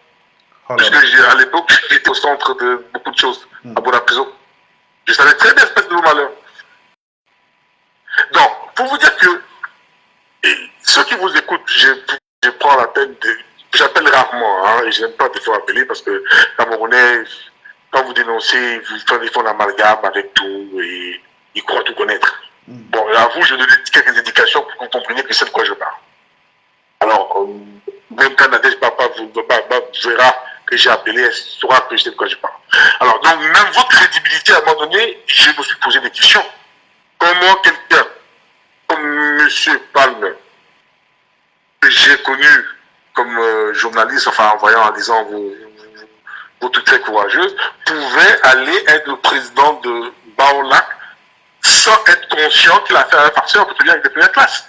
Parce que à l'époque, j'étais au centre de beaucoup de choses, à Bonaprison. Je savais très bien ce qui se passait dans vos malheurs. Donc, pour vous dire que ceux qui vous écoutent, je prends la peine de... J'appelle rarement, hein, et je n'aime pas des fois appeler parce que Camerounais, quand vous dénoncez, ils font l'amalgame avec tout et ils croient tout connaître. Bon, à vous, je donne quelques indications pour que vous compreniez que c'est de quoi je parle. Alors, même quand Nadège Papa vous verra que j'ai appelé, elle saura que je sais de quoi je parle. Alors, donc, même votre crédibilité, à un moment donné, je me suis posé des questions. Comment quelqu'un comme M. Palme, que j'ai connu comme journaliste, enfin en voyant, en lisant vos trucs très courageuses, pouvait aller être le président de Baolac sans être conscient qu'il a fait un parti en particulier avec des premières classes.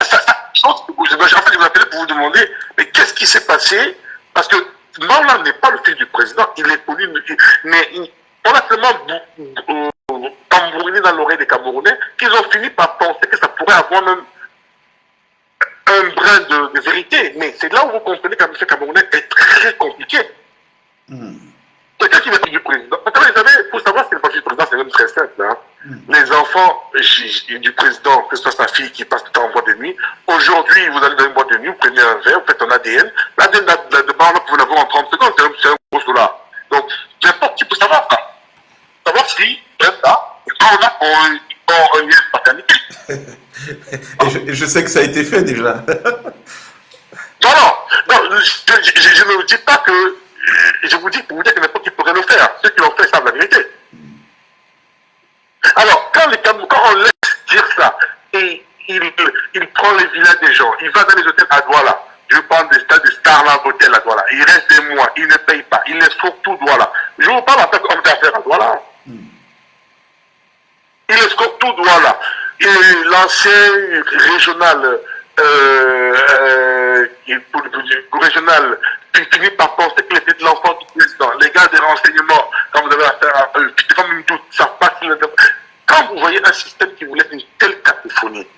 En fait, je vous appelais pour vous demander, mais qu'est-ce qui s'est passé? Parce que Baolac n'est pas le fils du président, il est connu, mais on a tellement tambouriné dans l'oreille des Camerounais qu'ils ont fini par penser que ça pourrait avoir même un brin de vérité. Mais c'est là où vous comprenez qu'un monsieur camerounais est très compliqué. Quelqu'un qui n'est pas du président. Attendez, vous savez, pour savoir si c'est le parti du président, c'est même très simple. Hein. Les enfants du président, que ce soit sa fille qui passe tout le temps en boîte de nuit, aujourd'hui, vous allez dans une boîte de nuit, vous prenez un verre, vous faites un ADN. L'ADN de Baolac, vous l'avoir en 30 secondes, c'est un gros solar. Donc, n'importe qui peut savoir ça. Savoir si, ça, Baolac ont un lien de paternité. Et je sais que ça a été fait déjà. Non, je ne vous dis pas que. Je vous dis pour vous dire que n'importe qui pourrait le faire. Ceux qui l'ont fait savent la vérité. Alors, quand on laisse dire ça, et il prend les villas des gens, il va dans les hôtels à Douala, je parle des stades de Starland Hotel à Douala, il reste des mois, il ne paye pas, il laisse surtout Douala. Je vous parle en tant qu'homme d'affaires à Douala. Il escorte tout Douala. Et l'ancien régional, régional, qui finit par penser qu'il était de l'enfant du président. Les gars des renseignements, quand vous avez affaire à eux, qui même doute, ça passe. Quand vous voyez un système qui vous laisse une telle cacophonie,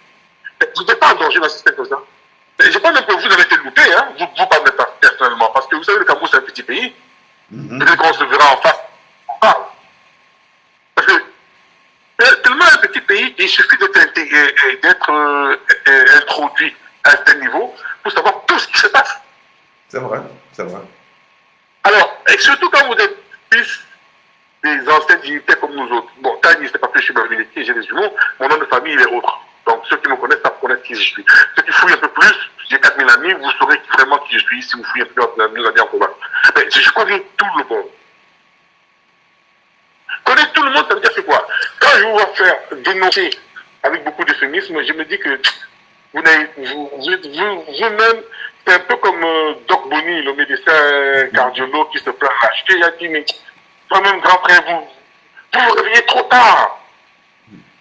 vous n'êtes pas en danger dans un système comme ça. Je pense même que vous avez été loupé, hein, vous parlez pas personnellement, parce que vous savez, le Cameroun, c'est un petit pays. Peut-être qu'on se verra en face, on parle. Parce que tellement un petit pays, il suffit d'être introduit à un tel niveau pour savoir tout ce qui se passe. C'est vrai, c'est vrai. Alors, et surtout quand vous êtes fils des anciens dignitaires comme nous autres. Bon, Tani, c'est pas que je suis militaire, j'ai des jumeaux, mon nom de famille, il est autre. Donc, ceux qui me connaissent savent connaître qui je suis. Ceux qui fouillent un peu plus, j'ai 4000 amis, vous saurez vraiment qui je suis si vous fouillez un peu nos amis en commun. Mais je connais tout le monde. Connaître tout le monde, ça veut dire c'est quoi? Quand je vous vois faire dénoncer avec beaucoup d'euphémisme, je me dis que vous-même, c'est un peu comme Doc Bonny, le médecin cardiologue qui se plaint à l'acheter. Il a dit, mais toi-même, grand frère, vous vous réveillez trop tard.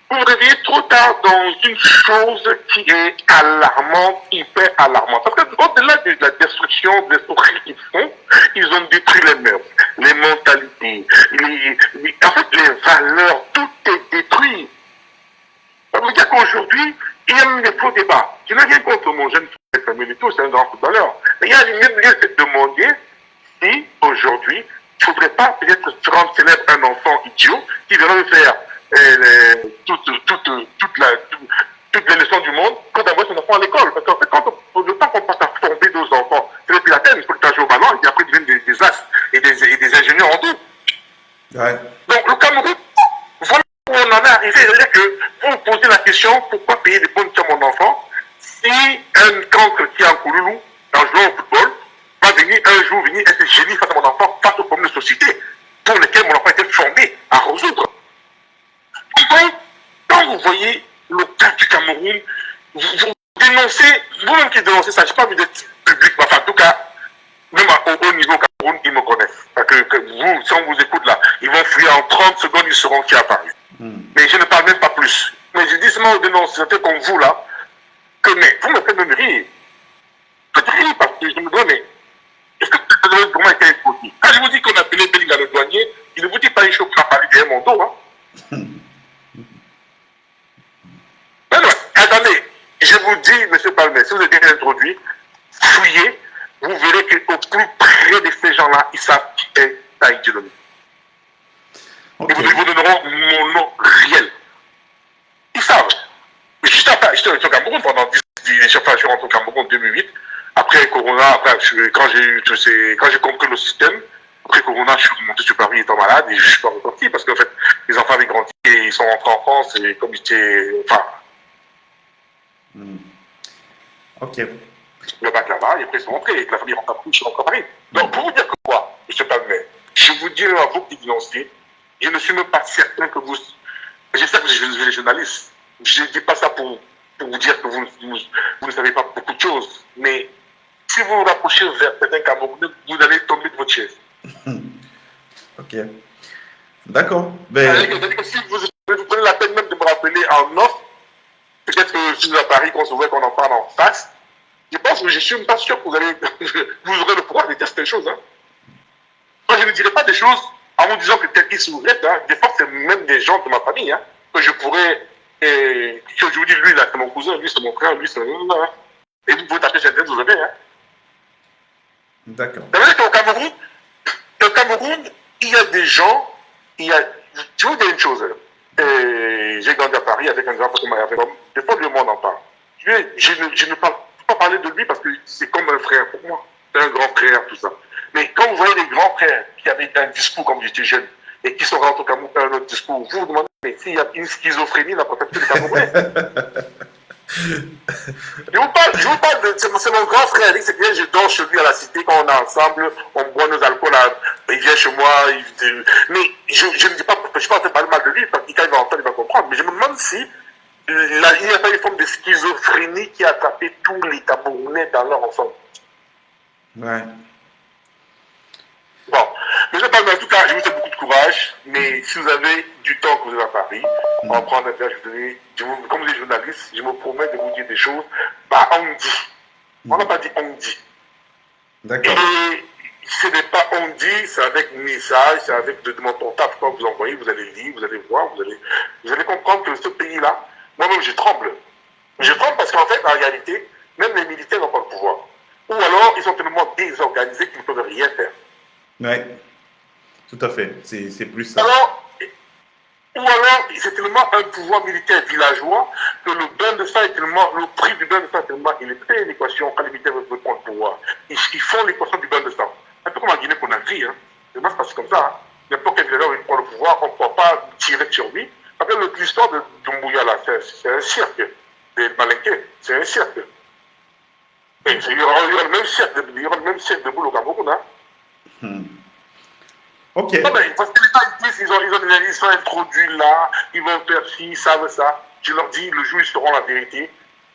Vous vous réveillez trop tard dans une chose qui est alarmante, hyper alarmante. Parce qu'au-delà de la destruction des souris qu'ils font, ils ont détruit les mœurs, les mentalités, en fait, les valeurs, tout est détruit. Ça veut dire qu'aujourd'hui, il y a même des faux débats. Je n'ai rien contre mon jeune frère Samuel Eto'o, c'est un grand footballeur. Mais il y a même lieu de se demander si, aujourd'hui, il ne faudrait pas peut-être rendre célèbre un enfant idiot qui viendrait faire toutes les leçons du monde quand on voit son enfant à l'école. Parce qu'en fait, le temps qu'on passe à former nos enfants, c'est le plus la peine, il faut le jouer au ballon et puis après ils deviennent des as et des ingénieurs en tout. Ouais. Donc le Cameroun, voilà où on en est arrivé. C'est-à-dire que vous vous posez la question, pourquoi payer des bonnes sommes à mon enfant si un cancre qui est en Kouloulou, en jouant au football, va venir un jour être génie face à mon enfant, face aux problèmes de société pour lesquels mon enfant a été formé à résoudre. Donc, quand vous voyez le cas du Cameroun, vous dénoncez, vous-même qui dénoncez ça, je n'ai pas envie d'être public, mais enfin, en tout cas, même au haut niveau Cameroun, ils me connaissent. Parce que vous, si on vous écoute là, ils vont fuir en 30 secondes, ils seront qui à Paris. Mais je ne parle même pas plus. Mais je dis seulement aux dénonciateurs comme vous là, que mais, vous me faites même rire. Faites rire parce que je me dis, mais est-ce que vous avez vraiment été imposé? Quand je vous dis qu'on a appelé Bellingham le douanier, il ne vous dit pas une chose pour parler derrière mon dos, hein. Non, attendez, je vous dis, M. Palmer, si vous êtes bien introduit, fouillez, vous verrez qu'au plus près de ces gens-là, ils savent qui est Taï Djelomi. Okay. Ils vous donneront mon nom réel. Ils savent. J'étais au Cameroun pendant 10 ans, je suis rentré au Cameroun en 2008. Après Corona, quand j'ai compris le système, après Corona, je suis remonté sur Paris étant malade et je ne suis pas reparti parce qu'en fait, les enfants avaient grandi et ils sont rentrés en France et comme ils étaient. Enfin. Ok. Le bac là-bas et après ils sont rentrés et que la famille rentre à Paris, je suis rentré à Paris. Donc pour vous dire que quoi, M. Palmer, je vous dis à vous qui dénoncez, je ne suis même pas certain que vous Je sais que je suis les journalistes. Je ne dis pas ça pour vous dire que vous ne savez pas beaucoup de choses. Mais si vous vous rapprochez vers certains Camerounais, vous allez tomber de votre chaise. Ok. D'accord. C'est-à-dire que si vous prenez la peine même de me rappeler en off, peut-être que si nous à Paris, qu'on se voit, qu'on en parle en face, je pense que je ne suis pas sûr que vous aurez le pouvoir de dire certaines choses. Hein. Moi, je ne dirais pas des choses en vous disant que tel qu'il s'ouvrait. Hein. Des fois, c'est même des gens de ma famille hein, que je pourrais. Que je vous dis, lui, là, c'est mon cousin, lui, c'est mon frère, lui, c'est. Et vous pouvez taper certaines, vous avez. Hein. D'accord. Ça veut dire qu'au Cameroun, il y a des gens. Je vais vous dire une chose. J'ai grandi à Paris avec un grand frère, avec homme. Des fois, le monde en parle. Je ne peux pas parler de lui parce que c'est comme un frère pour moi. C'est un grand frère, tout ça. Mais quand vous voyez des grands frères qui avaient un discours comme j'étais jeune et qui sont rentrés au Cameroun à un autre discours, vous vous demandez mais s'il y a une schizophrénie dans peut-être les Camerounais. Je vous parle c'est mon grand frère, c'est bien, je dors chez lui à la cité quand on est ensemble, on boit nos alcools, il vient chez moi, mais je ne dis pas, je ne suis pas en train de parler mal de lui, parce que quand il va entendre, il va comprendre, mais je me demande si il n'y a pas une forme de schizophrénie qui a attrapé tous les Camerounais dans leur ensemble. Ouais. Bon, mais en tout cas, je vous souhaite beaucoup de courage, mais si vous avez du temps que vous êtes à Paris, on va prendre un verre, comme vous êtes journaliste, je me promets de vous dire des choses, pas on dit. On n'a pas dit on dit. D'accord. Et ce n'est pas on dit, c'est avec message, c'est avec de mon portable quand vous envoyez, vous allez lire, vous allez voir, vous allez comprendre que ce pays-là, moi-même je tremble. Je tremble parce qu'en fait, en réalité, même les militaires n'ont pas le pouvoir. Ou alors, ils sont tellement désorganisés qu'ils ne peuvent rien faire. Oui, tout à fait. C'est plus ça. Ou alors, c'est tellement un pouvoir militaire villageois que le prix du bain de sang est tellement élevé, l'équation, quand les militaires veulent prendre le pouvoir. Ils font l'équation du bain de sang. Un peu comme en Guinée-Conakry, hein. C'est pas parce que comme ça. Hein. N'importe quel village veut prendre le pouvoir, on ne peut pas tirer sur lui. Après, l'histoire de Doumbouya, là, c'est un cirque. Des Malinqués, c'est un cirque. Et il y aura le même cirque de boule au Cameroun, hein. Ok. Non, mais parce que ils sont introduits là, ils vont faire ci, ils savent ça. Je leur dis, le jour où ils sauront la vérité,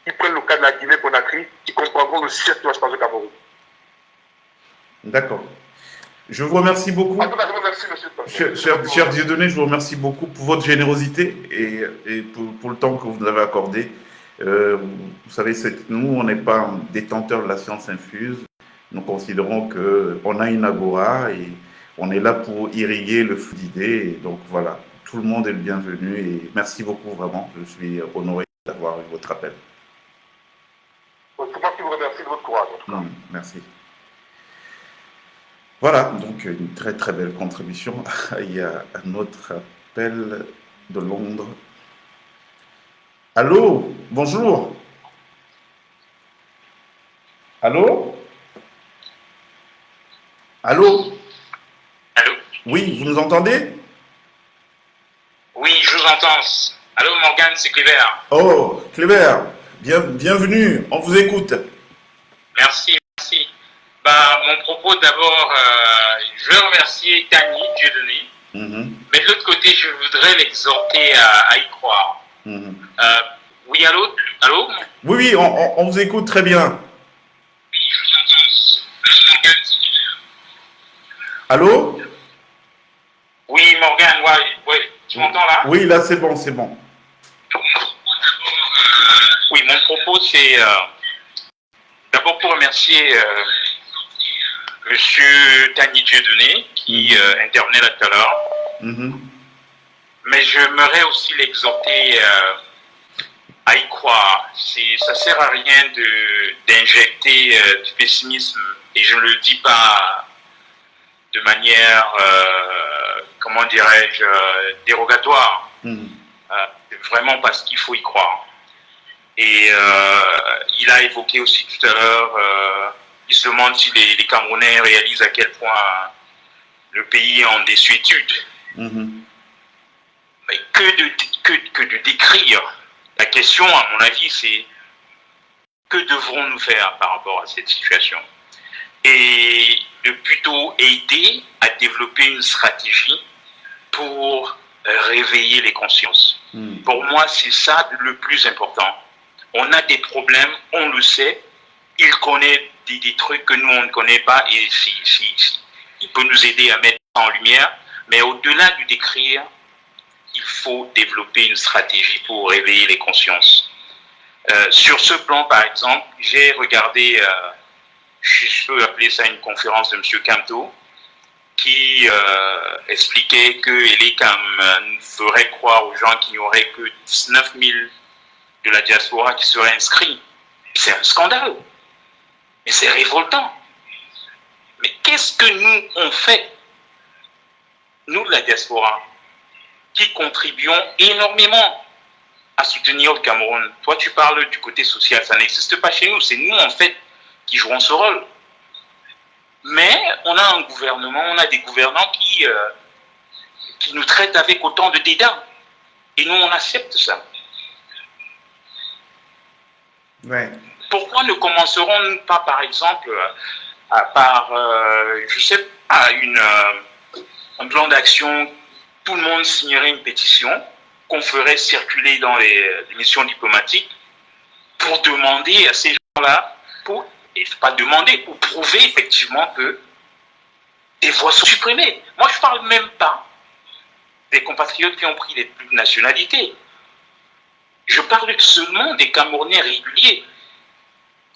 ils prennent le cas de la Guinée-Conakry, ils comprendront le cirque qui va se passer au Cameroun. D'accord. Je vous remercie beaucoup. En tout cas, je vous remercie, monsieur. Cher Dieudonné, je vous remercie beaucoup pour votre générosité et pour le temps que vous nous avez accordé. Vous savez, nous, on n'est pas détenteurs de la science infuse. Nous considérons qu'on a une agora et on est là pour irriguer le flux d'idées. Et donc voilà, tout le monde est le bienvenu et merci beaucoup vraiment. Je suis honoré d'avoir eu votre appel. C'est moi qui vous remercie de votre courage. Merci. Voilà, donc une très très belle contribution. Il y a un autre appel de Londres. Allô, bonjour. Allô? Allô? Allô? Oui, vous nous entendez? Oui, je vous entends. Allô, Morgane, c'est Clébert. Oh, Clébert, bienvenue, on vous écoute. Merci. Mon propos d'abord, je veux remercier Tani, Dieudonné. Mais de l'autre côté, je voudrais l'exhorter à y croire. Oui, allô? Oui, on vous écoute très bien. Oui, je vous entends. Allô? Oui, Morgane, ouais, tu m'entends là? Oui, là c'est bon. Oui, mon propos c'est d'abord pour remercier Monsieur Tani Dieudonné qui intervenait là tout à l'heure. Mais j'aimerais aussi l'exhorter à y croire. Ça sert à rien d'injecter du pessimisme, et je ne le dis pas de manière, comment dirais-je, dérogatoire. C'est vraiment parce qu'il faut y croire. Et il a évoqué aussi tout à l'heure, il se demande si les Camerounais réalisent à quel point le pays est en désuétude. Mais que de décrire. La question, à mon avis, c'est que devrons-nous faire par rapport à cette situation? Et de plutôt aider à développer une stratégie pour réveiller les consciences. Pour moi, c'est ça le plus important. On a des problèmes, on le sait. Il connaît des trucs que nous, on ne connaît pas et il peut nous aider à mettre ça en lumière. Mais au-delà du décrire, il faut développer une stratégie pour réveiller les consciences. Sur ce plan, par exemple, j'ai regardé, je peux appeler ça une conférence de M. Camteau, qui expliquait que l'ECAM ferait croire aux gens qu'il n'y aurait que 19 000 de la diaspora qui seraient inscrits. C'est un scandale. Mais c'est révoltant. Mais qu'est-ce que nous, on fait, nous, la diaspora, qui contribuons énormément à soutenir le Cameroun? Toi, tu parles du côté social, ça n'existe pas chez nous. C'est nous, en fait, qui jouons ce rôle. Mais on a un gouvernement, on a des gouvernants qui nous traitent avec autant de dédain. Et nous, on accepte ça. Ouais. Pourquoi ne commencerons-nous pas, par exemple, je sais pas, un plan d'action, tout le monde signerait une pétition qu'on ferait circuler dans les missions diplomatiques pour demander à ces gens-là, et pas demander, pour prouver effectivement que des voix sont supprimées. Moi, je ne parle même pas des compatriotes qui ont pris les doubles nationalités. Je parle seulement des Camerounais réguliers.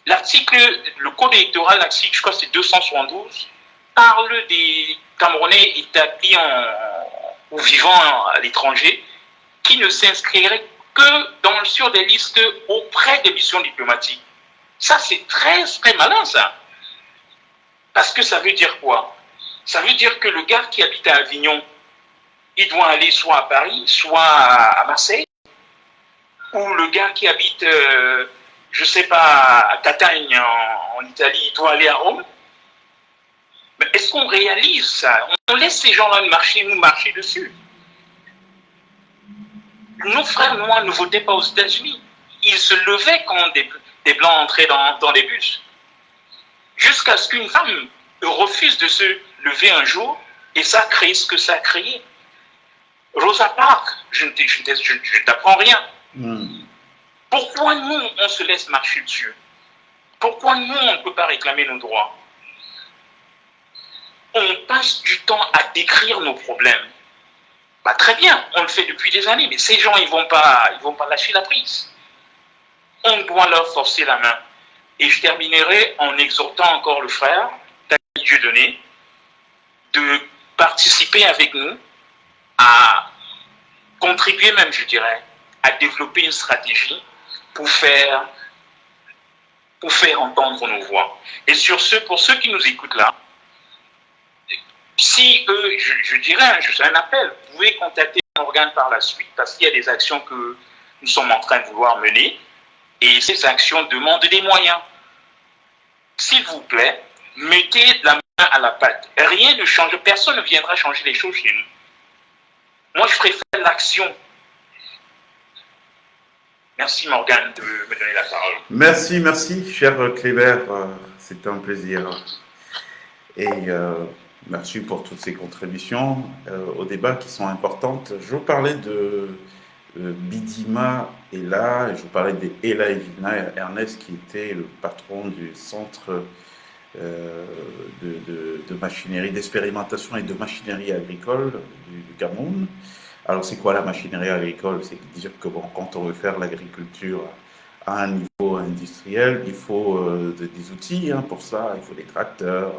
Le code électoral, l'article, je crois que c'est 272, parle des Camerounais établis ou vivant à l'étranger qui ne s'inscriraient que sur des listes auprès des missions diplomatiques. Ça, c'est très, très malin, ça. Parce que ça veut dire quoi? Ça veut dire que le gars qui habite à Avignon, il doit aller soit à Paris, soit à Marseille, ou le gars qui habite, je ne sais pas, à Catagne, en Italie, il doit aller à Rome. Mais est-ce qu'on réalise ça? On laisse ces gens-là nous marcher dessus. Nos frères noirs ne votaient pas aux États-Unis. Ils se levaient quand des Blancs entraient dans les bus. Jusqu'à ce qu'une femme refuse de se lever un jour, et ça a créé ce que ça a créé. Rosa Parks, je ne t'apprends rien. Pourquoi nous, on se laisse marcher dessus? Pourquoi nous, on ne peut pas réclamer nos droits? On passe du temps à décrire nos problèmes. Bah, très bien, on le fait depuis des années, mais ces gens, ils vont pas lâcher la prise. On doit leur forcer la main. Et je terminerai en exhortant encore le frère, Daniel Dieudonné, de participer avec nous à contribuer même, je dirais, à développer une stratégie pour faire entendre nos voix. Et sur ce, pour ceux qui nous écoutent là, si eux, je dirais, je fais un appel, vous pouvez contacter Morgane par la suite parce qu'il y a des actions que nous sommes en train de vouloir mener et ces actions demandent des moyens. S'il vous plaît, mettez la main à la pâte. Rien ne change, personne ne viendra changer les choses chez nous. Moi, je préfère l'action. Merci Morgane de me donner la parole. Merci, cher Cléber. C'était un plaisir. Et merci pour toutes ces contributions au débat qui sont importantes. Je vous parlais de Bidima Ella, et je vous parlais d'Ella Evina Ernest, qui était le patron du centre de machinerie, d'expérimentation et de machinerie agricole du Cameroun. Alors, c'est quoi la machinerie agricole? C'est dire que bon, quand on veut faire l'agriculture à un niveau industriel, il faut des outils pour ça, il faut des tracteurs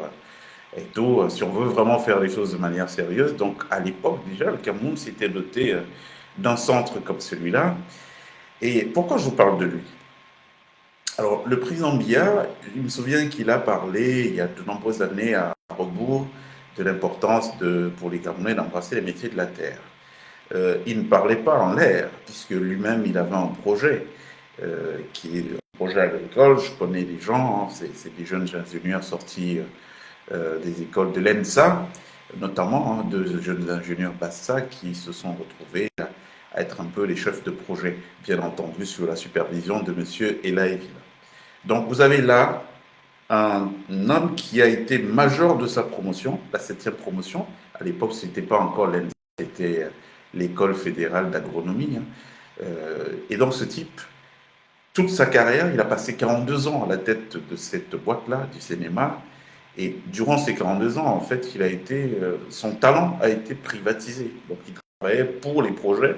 et tout, si on veut vraiment faire les choses de manière sérieuse. Donc, à l'époque, déjà, le Cameroun s'était doté d'un centre comme celui-là. Et pourquoi je vous parle de lui? Alors, le président Biya, il me souvient qu'il a parlé il y a de nombreuses années à rebours de l'importance pour les Camerounais d'embrasser les métiers de la terre. Il ne parlait pas en l'air, puisque lui-même, il avait un projet qui est un projet agricole. Je connais les gens, c'est des jeunes ingénieurs sortis des écoles de l'ENSA, notamment de jeunes ingénieurs Bassa qui se sont retrouvés à être un peu les chefs de projet, bien entendu sous la supervision de M. Ella Evina. Donc vous avez là un homme qui a été major de sa promotion, la 7e promotion. À l'époque, ce n'était pas encore l'ENSA, c'était l'école fédérale d'agronomie. Et donc ce type, toute sa carrière, il a passé 42 ans à la tête de cette boîte-là, du cinéma. Et durant ces 42 ans, en fait, son talent a été privatisé. Donc il travaillait pour les projets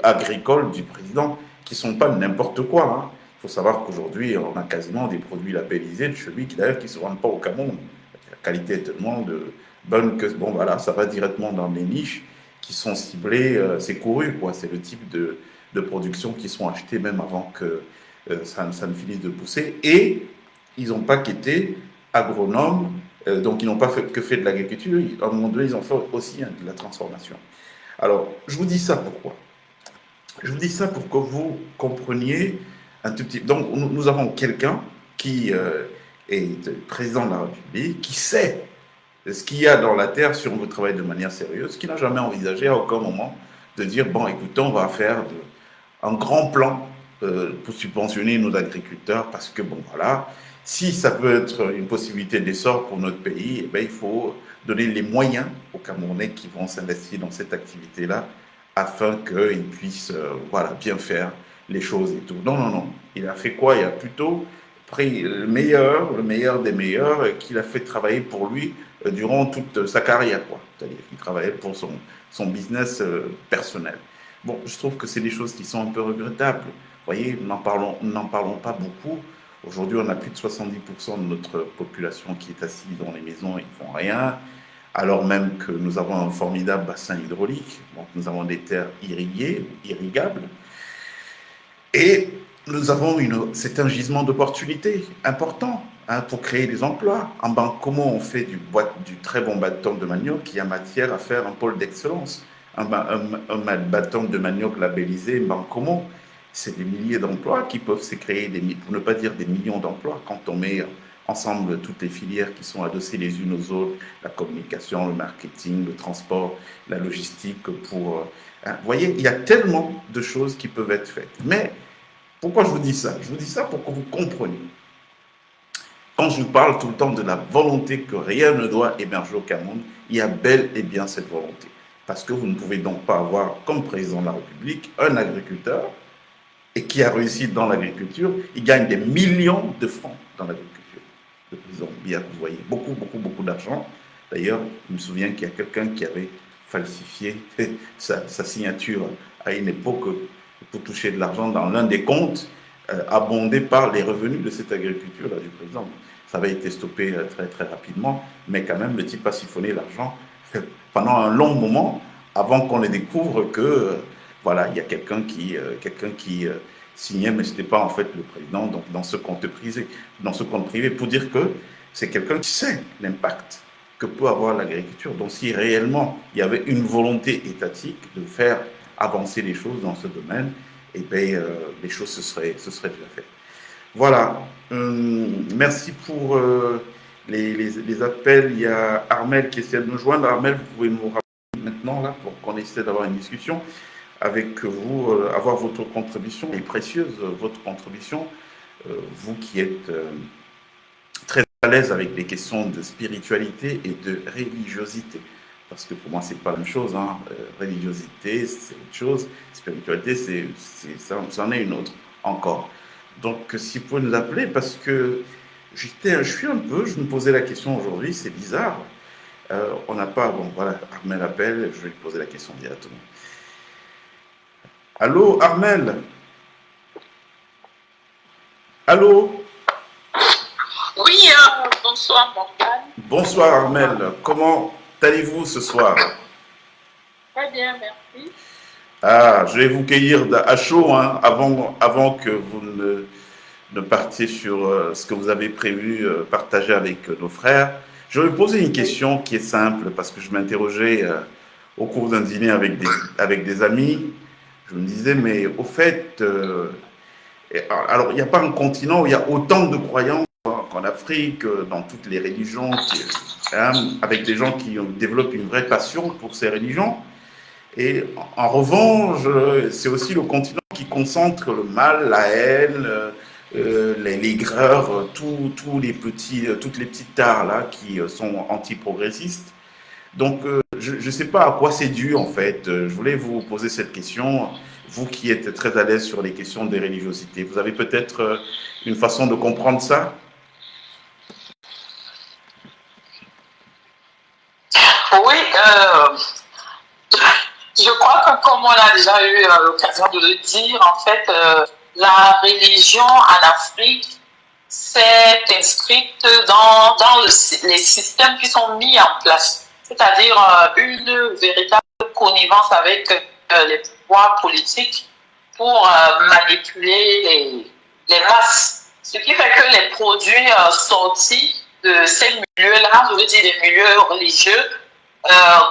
agricoles du président, qui ne sont pas n'importe quoi. Il faut savoir qu'aujourd'hui, on a quasiment des produits labellisés de chez lui, d'ailleurs, qui ne se vendent pas au Cameroun. La qualité est tellement bonne que, bon, voilà, ça va directement dans les niches qui sont ciblées, c'est couru, quoi. C'est le type de production qui sont achetées même avant que ça ne finisse de pousser. Et ils n'ont pas qu'été agronomes, donc ils n'ont pas que fait de l'agriculture. À un moment donné, ils ont fait aussi de la transformation. Alors, je vous dis ça pourquoi? Je vous dis ça pour que vous compreniez un tout petit... Donc, nous avons quelqu'un qui est président de la République, qui sait ce qu'il y a dans la terre si on veut travailler de manière sérieuse, qui n'a jamais envisagé à aucun moment de dire, bon, écoutez, on va faire un grand plan pour subventionner nos agriculteurs, parce que, bon, voilà, si ça peut être une possibilité d'essor pour notre pays, eh bien, il faut donner les moyens aux Camerounais qui vont s'investir dans cette activité-là, afin qu'ils puissent voilà, bien faire les choses et tout. Non, non, non. Il a fait quoi? Il a plutôt pris le meilleur des meilleurs, qu'il a fait travailler pour lui durant toute sa carrière, quoi. C'est-à-dire qu'il travaillait pour son business personnel. Bon, je trouve que c'est des choses qui sont un peu regrettables. Vous voyez, n'en parlons pas beaucoup. Aujourd'hui, on a plus de 70% de notre population qui est assise dans les maisons et qui ne font rien, alors même que nous avons un formidable bassin hydraulique, donc nous avons des terres irriguées, irrigables, et nous avons c'est un gisement d'opportunités important pour créer des emplois. En Bancomo, on fait du très bon bâton de manioc qui a matière à faire un pôle d'excellence. Un bâton de manioc labellisé Bancomo, c'est des milliers d'emplois qui peuvent se créer, pour ne pas dire des millions d'emplois, quand on met ensemble toutes les filières qui sont adossées les unes aux autres, la communication, le marketing, le transport, la logistique. Vous voyez, il y a tellement de choses qui peuvent être faites. Mais pourquoi je vous dis ça? Je vous dis ça pour que vous compreniez. Quand je vous parle tout le temps de la volonté que rien ne doit émerger au Cameroun, il y a bel et bien cette volonté. Parce que vous ne pouvez donc pas avoir, comme président de la République, un agriculteur et qui a réussi dans l'agriculture, il gagne des millions de francs dans l'agriculture. Le président Biya, vous voyez, beaucoup d'argent. D'ailleurs, je me souviens qu'il y a quelqu'un qui avait falsifié sa signature à une époque pour toucher de l'argent dans l'un des comptes abondés par les revenus de cette agriculture-là du président. Ça avait été stoppé très rapidement, mais quand même, le type a siphonné l'argent pendant un long moment avant qu'on ne découvre que voilà, il y a quelqu'un qui signait, mais ce n'était pas en fait le président, donc dans ce compte privé, pour dire que c'est quelqu'un qui sait l'impact que peut avoir l'agriculture. Donc si réellement il y avait une volonté étatique de faire avancer les choses dans ce domaine, eh bien, les choses se seraient déjà faites. Voilà, merci pour les appels. Il y a Armel qui essaie de nous joindre. Armel, vous pouvez nous rappeler maintenant là, pour qu'on essaie d'avoir une discussion avec vous, avoir votre contribution, et précieuse votre contribution, vous qui êtes très à l'aise avec les questions de spiritualité et de religiosité. Parce que pour moi, c'est pas la même chose. Religiosité, c'est autre chose. Spiritualité, c'en est une autre encore. Donc, si vous pouvez nous appeler, parce que je me posais la question aujourd'hui, c'est bizarre. On n'a pas, bon voilà, Armel appelle, je vais lui poser la question directement. Allô, Armel? Allô? Oui, bonsoir, Morgane. Bonsoir, Armel. Comment allez-vous ce soir? Très bien, merci. Ah, je vais vous cueillir à chaud avant que vous ne partiez sur ce que vous avez prévu partager avec nos frères. Je vais vous poser une question qui est simple parce que je m'interrogeais au cours d'un dîner avec des amis. Je me disais, mais au fait, alors il n'y a pas un continent où il y a autant de croyants qu'en Afrique, dans toutes les religions, avec des gens qui développent une vraie passion pour ces religions. Et en revanche, c'est aussi le continent qui concentre le mal, la haine, l'aigreur, toutes les petites tares là qui sont anti-progressistes. Donc, je je sais pas à quoi c'est dû en fait. Je voulais vous poser cette question. Vous qui êtes très à l'aise sur les questions des religiosités, vous avez peut-être une façon de comprendre ça? Oui, je crois que comme on a déjà eu l'occasion de le dire, en fait, la religion en Afrique s'est inscrite dans les systèmes qui sont mis en place, c'est-à-dire une véritable connivence avec les pouvoirs politiques pour manipuler les masses. Ce qui fait que les produits sortis de ces milieux-là, je veux dire les milieux religieux,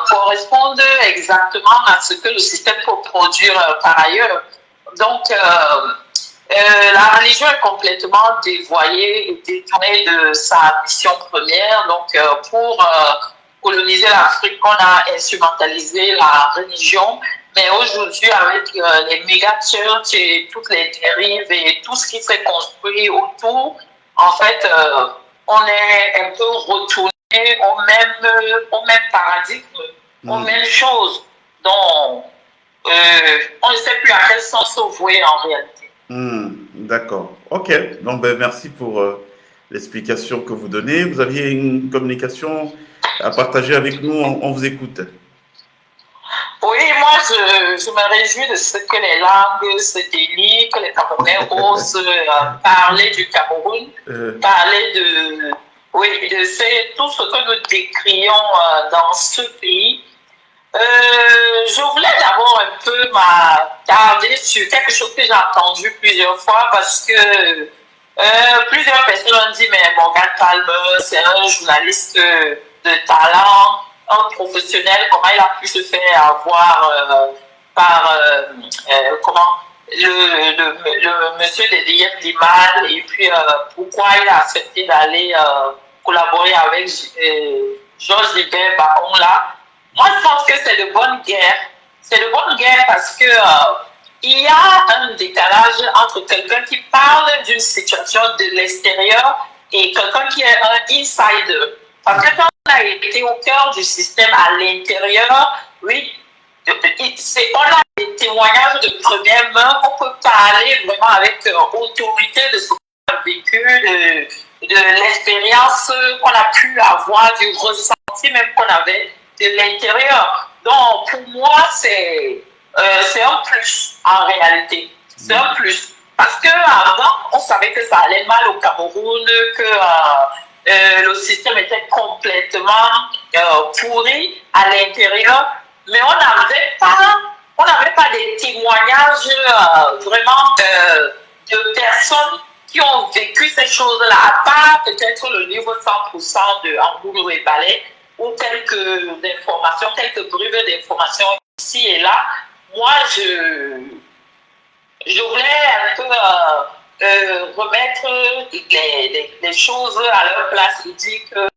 correspondent exactement à ce que le système peut produire par ailleurs. Donc, la religion est complètement dévoyée et détournée de sa mission première. Donc, pour coloniser l'Afrique, on a instrumentalisé la religion. Mais aujourd'hui, avec les méga-churches et toutes les dérives et tout ce qui s'est construit autour, en fait, on est un peu retourné au même paradigme, aux mêmes choses dont on ne sait plus à quel sens se vouer en réalité. D'accord. Ok. Donc, merci pour l'explication que vous donnez. Vous aviez une communication à partager avec nous. On vous écoute. Oui, moi, je me réjouis de ce que les langues se délient, que les Camerounais osent parler du Cameroun, parler de tout ce que nous décrions dans ce pays. Je voulais d'abord un peu m'attarder sur quelque chose que j'ai entendu plusieurs fois parce que plusieurs personnes ont dit mais Morgan Palmer, c'est un journaliste de talent, un professionnel, comment il a pu se faire avoir par le monsieur de Liam Limal et puis pourquoi il a accepté d'aller collaborer avec Georges Libert Baron là. Moi, je pense que c'est de bonne guerre. C'est de bonne guerre parce que il y a un décalage entre quelqu'un qui parle d'une situation de l'extérieur et quelqu'un qui est un insider. Parce que quand on a été au cœur du système à l'intérieur, oui, on a des témoignages de première main, on peut parler vraiment avec autorité de ce qu'on a vécu, de l'expérience qu'on a pu avoir, du ressenti même qu'on avait de l'intérieur. Donc, pour moi, c'est un plus en réalité. C'est un plus. Parce qu'avant, on savait que ça allait mal au Cameroun, que le système était complètement pourri à l'intérieur, mais on n'avait pas des témoignages vraiment de personnes qui ont vécu ces choses-là, à part peut-être le livre 100% de Angoulou et Ballet, ou quelques informations, quelques brevets d'informations ici et là. Moi, je voulais un peu remettre les choses à leur place. Je dis que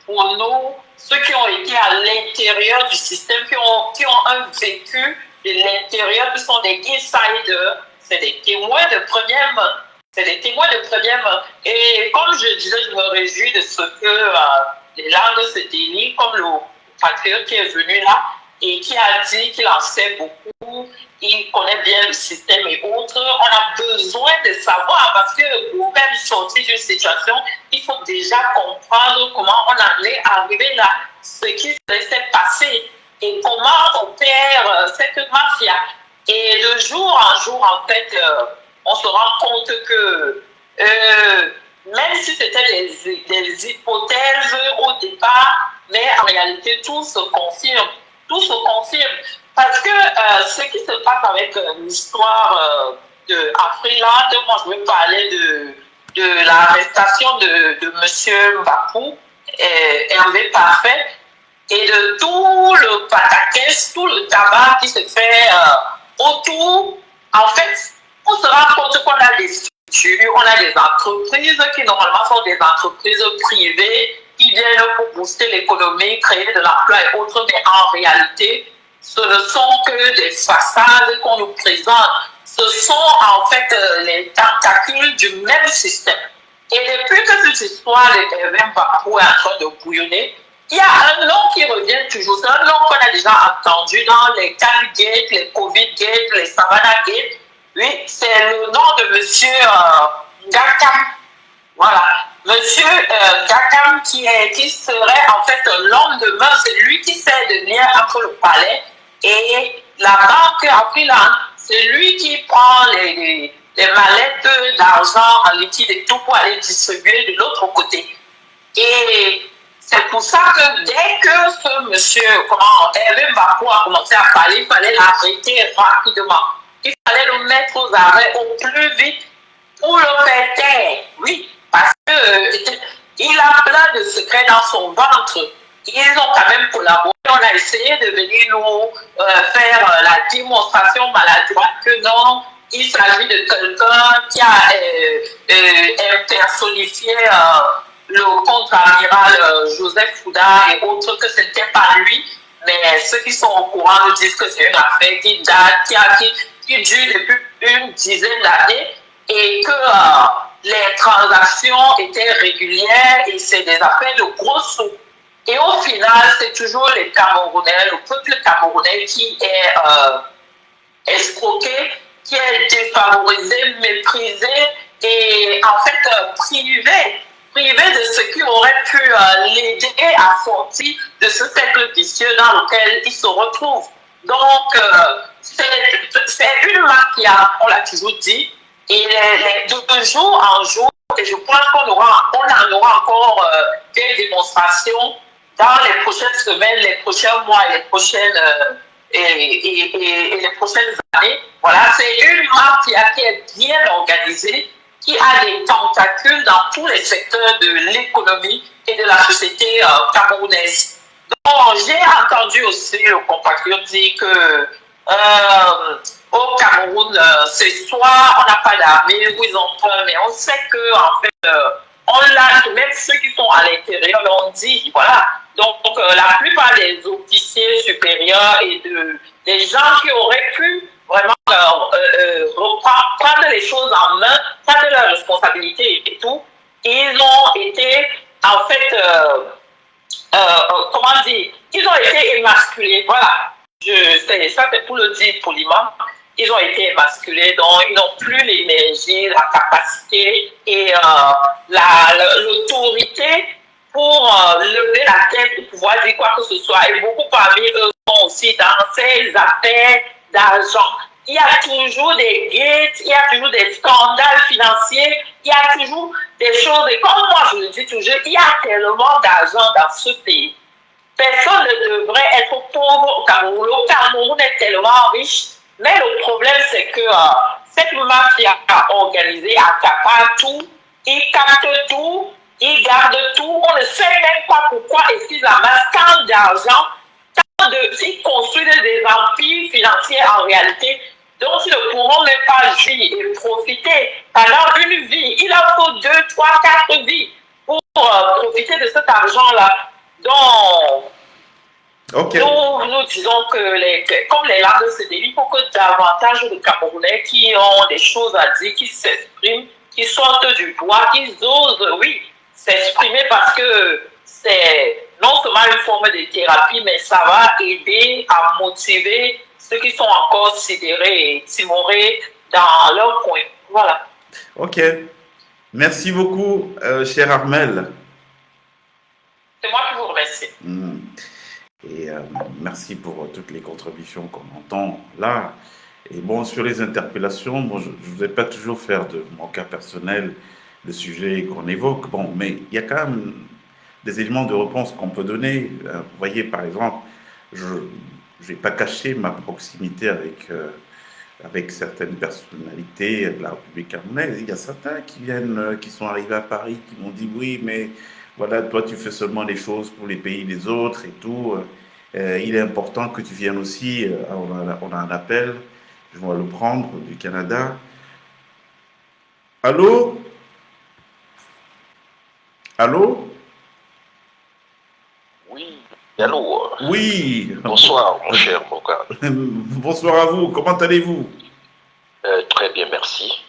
pour nous, ceux qui ont été à l'intérieur du système, qui ont un vécu de l'intérieur, qui sont des insiders, c'est des témoins de première main. C'est des témoins de première main. Et comme je disais, je me réjouis de ce que les langues se délient, comme le patriote qui est venu là et qui a dit qu'il en sait beaucoup, il connaît bien le système et autres. On a besoin de savoir parce que pour même sortir d'une situation, il faut déjà comprendre comment on en est arrivé là, ce qui s'est passé et comment opère cette mafia. Et de jour en jour, en fait, on se rend compte que même si c'était des hypothèses au départ, mais en réalité, tout se confirme. Tout se confirme. Parce que ce qui se passe avec l'histoire de Afriland, moi je veux parler de l'arrestation de M. Mbappou, Hervé Parfait, et de tout le pataquès, tout le tabac qui se fait autour. En fait, on se rend compte qu'on a des structures, on a des entreprises qui normalement sont des entreprises privées qui viennent pour booster l'économie, créer de l'emploi et autres, mais en réalité, ce ne sont que des façades qu'on nous présente. Ce sont en fait les tentacules du même système. Et depuis que cette histoire de Hervé Mbappou est en train de bouillonner, il y a un nom qui revient toujours. C'est un nom qu'on a déjà entendu dans les Calgate, les Covid-Gate, les Savannah-Gate. Oui, c'est le nom de monsieur Gakam. Voilà. Monsieur Gakam qui serait en fait l'homme de main. C'est lui qui fait le lien entre le palais et la banque Afriland. C'est lui qui prend les mallettes d'argent en liquide et tout pour aller distribuer de l'autre côté. Et c'est pour ça que dès que ce monsieur, Hervé Mbako a commencé à parler, il fallait l'arrêter rapidement. Il fallait le mettre aux arrêts au plus vite pour le faire taire. Oui, parce qu'il a plein de secrets dans son ventre. Ils ont quand même collaboré. On a essayé de venir nous faire la démonstration maladroite que non, il s'agit de quelqu'un qui a personnifié le contre-amiral Joseph Fouda et autres, que ce n'était pas lui, mais ceux qui sont au courant nous disent que c'est une affaire qui date, qui dure depuis une dizaine d'années et que les transactions étaient régulières et c'est des affaires de gros sous. Et au final, c'est toujours les Camerounais, le peuple camerounais qui est escroqué, qui est défavorisé, méprisé et en fait privé de ce qui aurait pu l'aider à sortir de ce cercle vicieux dans lequel il se retrouve. Donc, c'est une mafia, on l'a toujours dit, et de jour en jour, et je pense qu'on en aura encore des démonstrations dans les prochaines semaines, les prochains mois et les prochaines années. Voilà, c'est une mafia qui est bien organisée, qui a des tentacules dans tous les secteurs de l'économie et de la société camerounaise. Donc, j'ai entendu aussi le compatriote dire que au Cameroun, ce soir, on n'a pas d'armée, où ils ont peur, mais on sait que en fait, on l'a, même ceux qui sont à l'intérieur l'ont dit, voilà. Donc, la plupart des officiers supérieurs et des gens qui auraient pu vraiment prendre les choses en main, prendre leurs responsabilités et tout, ils ont été, en fait, comment dire, ils ont été émasculés, voilà. Ça, c'est pour le dire poliment. Ils ont été émasculés, donc ils n'ont plus l'énergie, la capacité et l'autorité pour lever la tête, pour pouvoir dire quoi que ce soit. Et beaucoup parmi eux sont aussi dans ces affaires d'argent. Il y a toujours des gates, il y a toujours des scandales financiers, il y a toujours des choses. Et comme moi je le dis toujours, il y a tellement d'argent dans ce pays. Personne ne devrait être pauvre au Cameroun. Le Cameroun est tellement riche. Mais le problème, c'est que cette mafia organisée accapare tout, ils captent tout, ils gardent tout. On ne sait même pas pourquoi ils amassent tant d'argent, ils construisent des empires financiers en réalité dont ils ne pourront même pas vivre et profiter pendant une vie. Il en faut 2, 3, 4 vies pour profiter de cet argent-là. Donc, okay. Nous disons que comme les langues se délient, il faut que davantage de Camerounais qui ont des choses à dire, qui s'expriment, qui sortent du bois, qui osent, oui, s'exprimer parce que c'est non seulement une forme de thérapie, mais ça va aider à motiver ceux qui sont encore sidérés et timorés dans leur coin. Voilà. Ok. Merci beaucoup, cher Armel. C'est moi qui vous remercie. Et merci pour toutes les contributions qu'on entend là. Et bon, sur les interpellations, bon, je ne vais pas toujours faire de mon cas personnel le sujet qu'on évoque. Bon, mais il y a quand même des éléments de réponse qu'on peut donner. Vous voyez, par exemple, je ne vais pas cacher ma proximité avec certaines personnalités de la République camerounaise. Il y a certains qui sont arrivés à Paris, qui m'ont dit oui, mais voilà, toi tu fais seulement les choses pour les pays des autres et tout. Il est important que tu viennes aussi. On a un appel, je vais le prendre du Canada. Allô? Allô? Oui, allô? Oui. Bonsoir, mon cher Moka. Bonsoir à vous, comment allez-vous? Très bien, merci.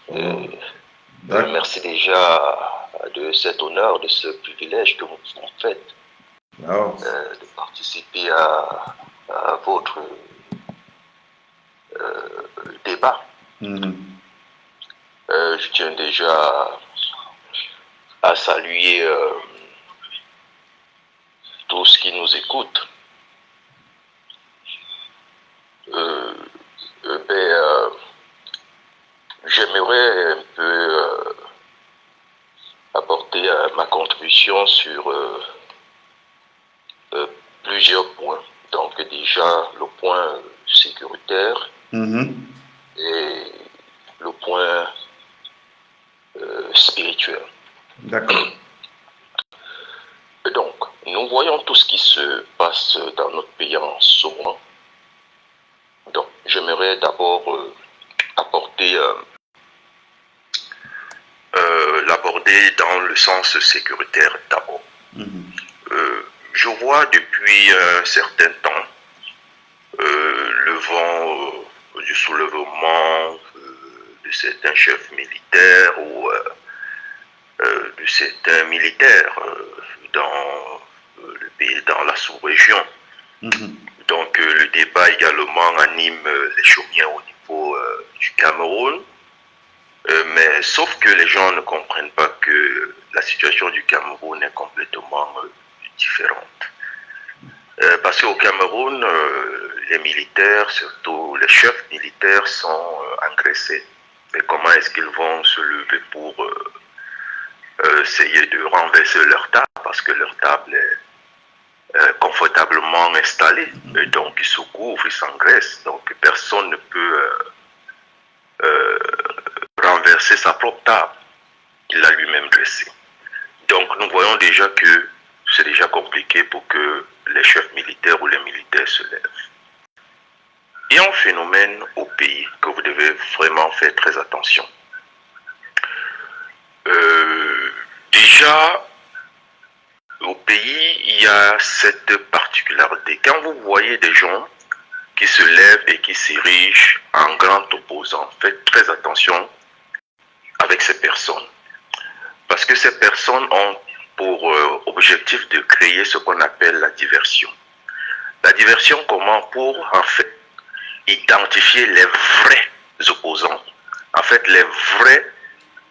Merci déjà de cet honneur, de ce privilège que vous faites Alors, de participer à votre débat. Je tiens déjà à saluer tous qui nous écoutent. J'aimerais un peu apporter ma contribution sur plusieurs points. Donc déjà le point sécuritaire et le point spirituel. D'accord. Donc, nous voyons tout ce qui se passe dans notre pays en ce moment. Donc, j'aimerais d'abord l'aborder dans le sens sécuritaire d'abord. Je vois depuis un certain temps le vent du soulèvement de certains chefs militaires ou de certains militaires dans le pays, dans la sous-région. Donc le débat également anime les chaumiens au niveau du Cameroun. Mais sauf que les gens ne comprennent pas que la situation du Cameroun est complètement différente. Parce qu'au Cameroun, les militaires, surtout les chefs militaires, sont engraissés. Mais comment est-ce qu'ils vont se lever pour essayer de renverser leur table? Parce que leur table est confortablement installée. Et donc ils se couvrent, ils s'engraissent. Donc personne ne peut renverser sa propre table. Il l'a lui-même dressée. Donc nous voyons déjà que c'est déjà compliqué pour que les chefs militaires ou les militaires se lèvent. Il y a un phénomène au pays que vous devez vraiment faire très attention. Déjà, au pays, il y a cette particularité. Quand vous voyez des gens qui se lèvent et qui s'érigent en grand opposant, faites très attention avec ces personnes. Parce que ces personnes ont pour objectif de créer ce qu'on appelle la diversion. La diversion comment? Pour en fait identifier les vrais opposants. En fait, les vraies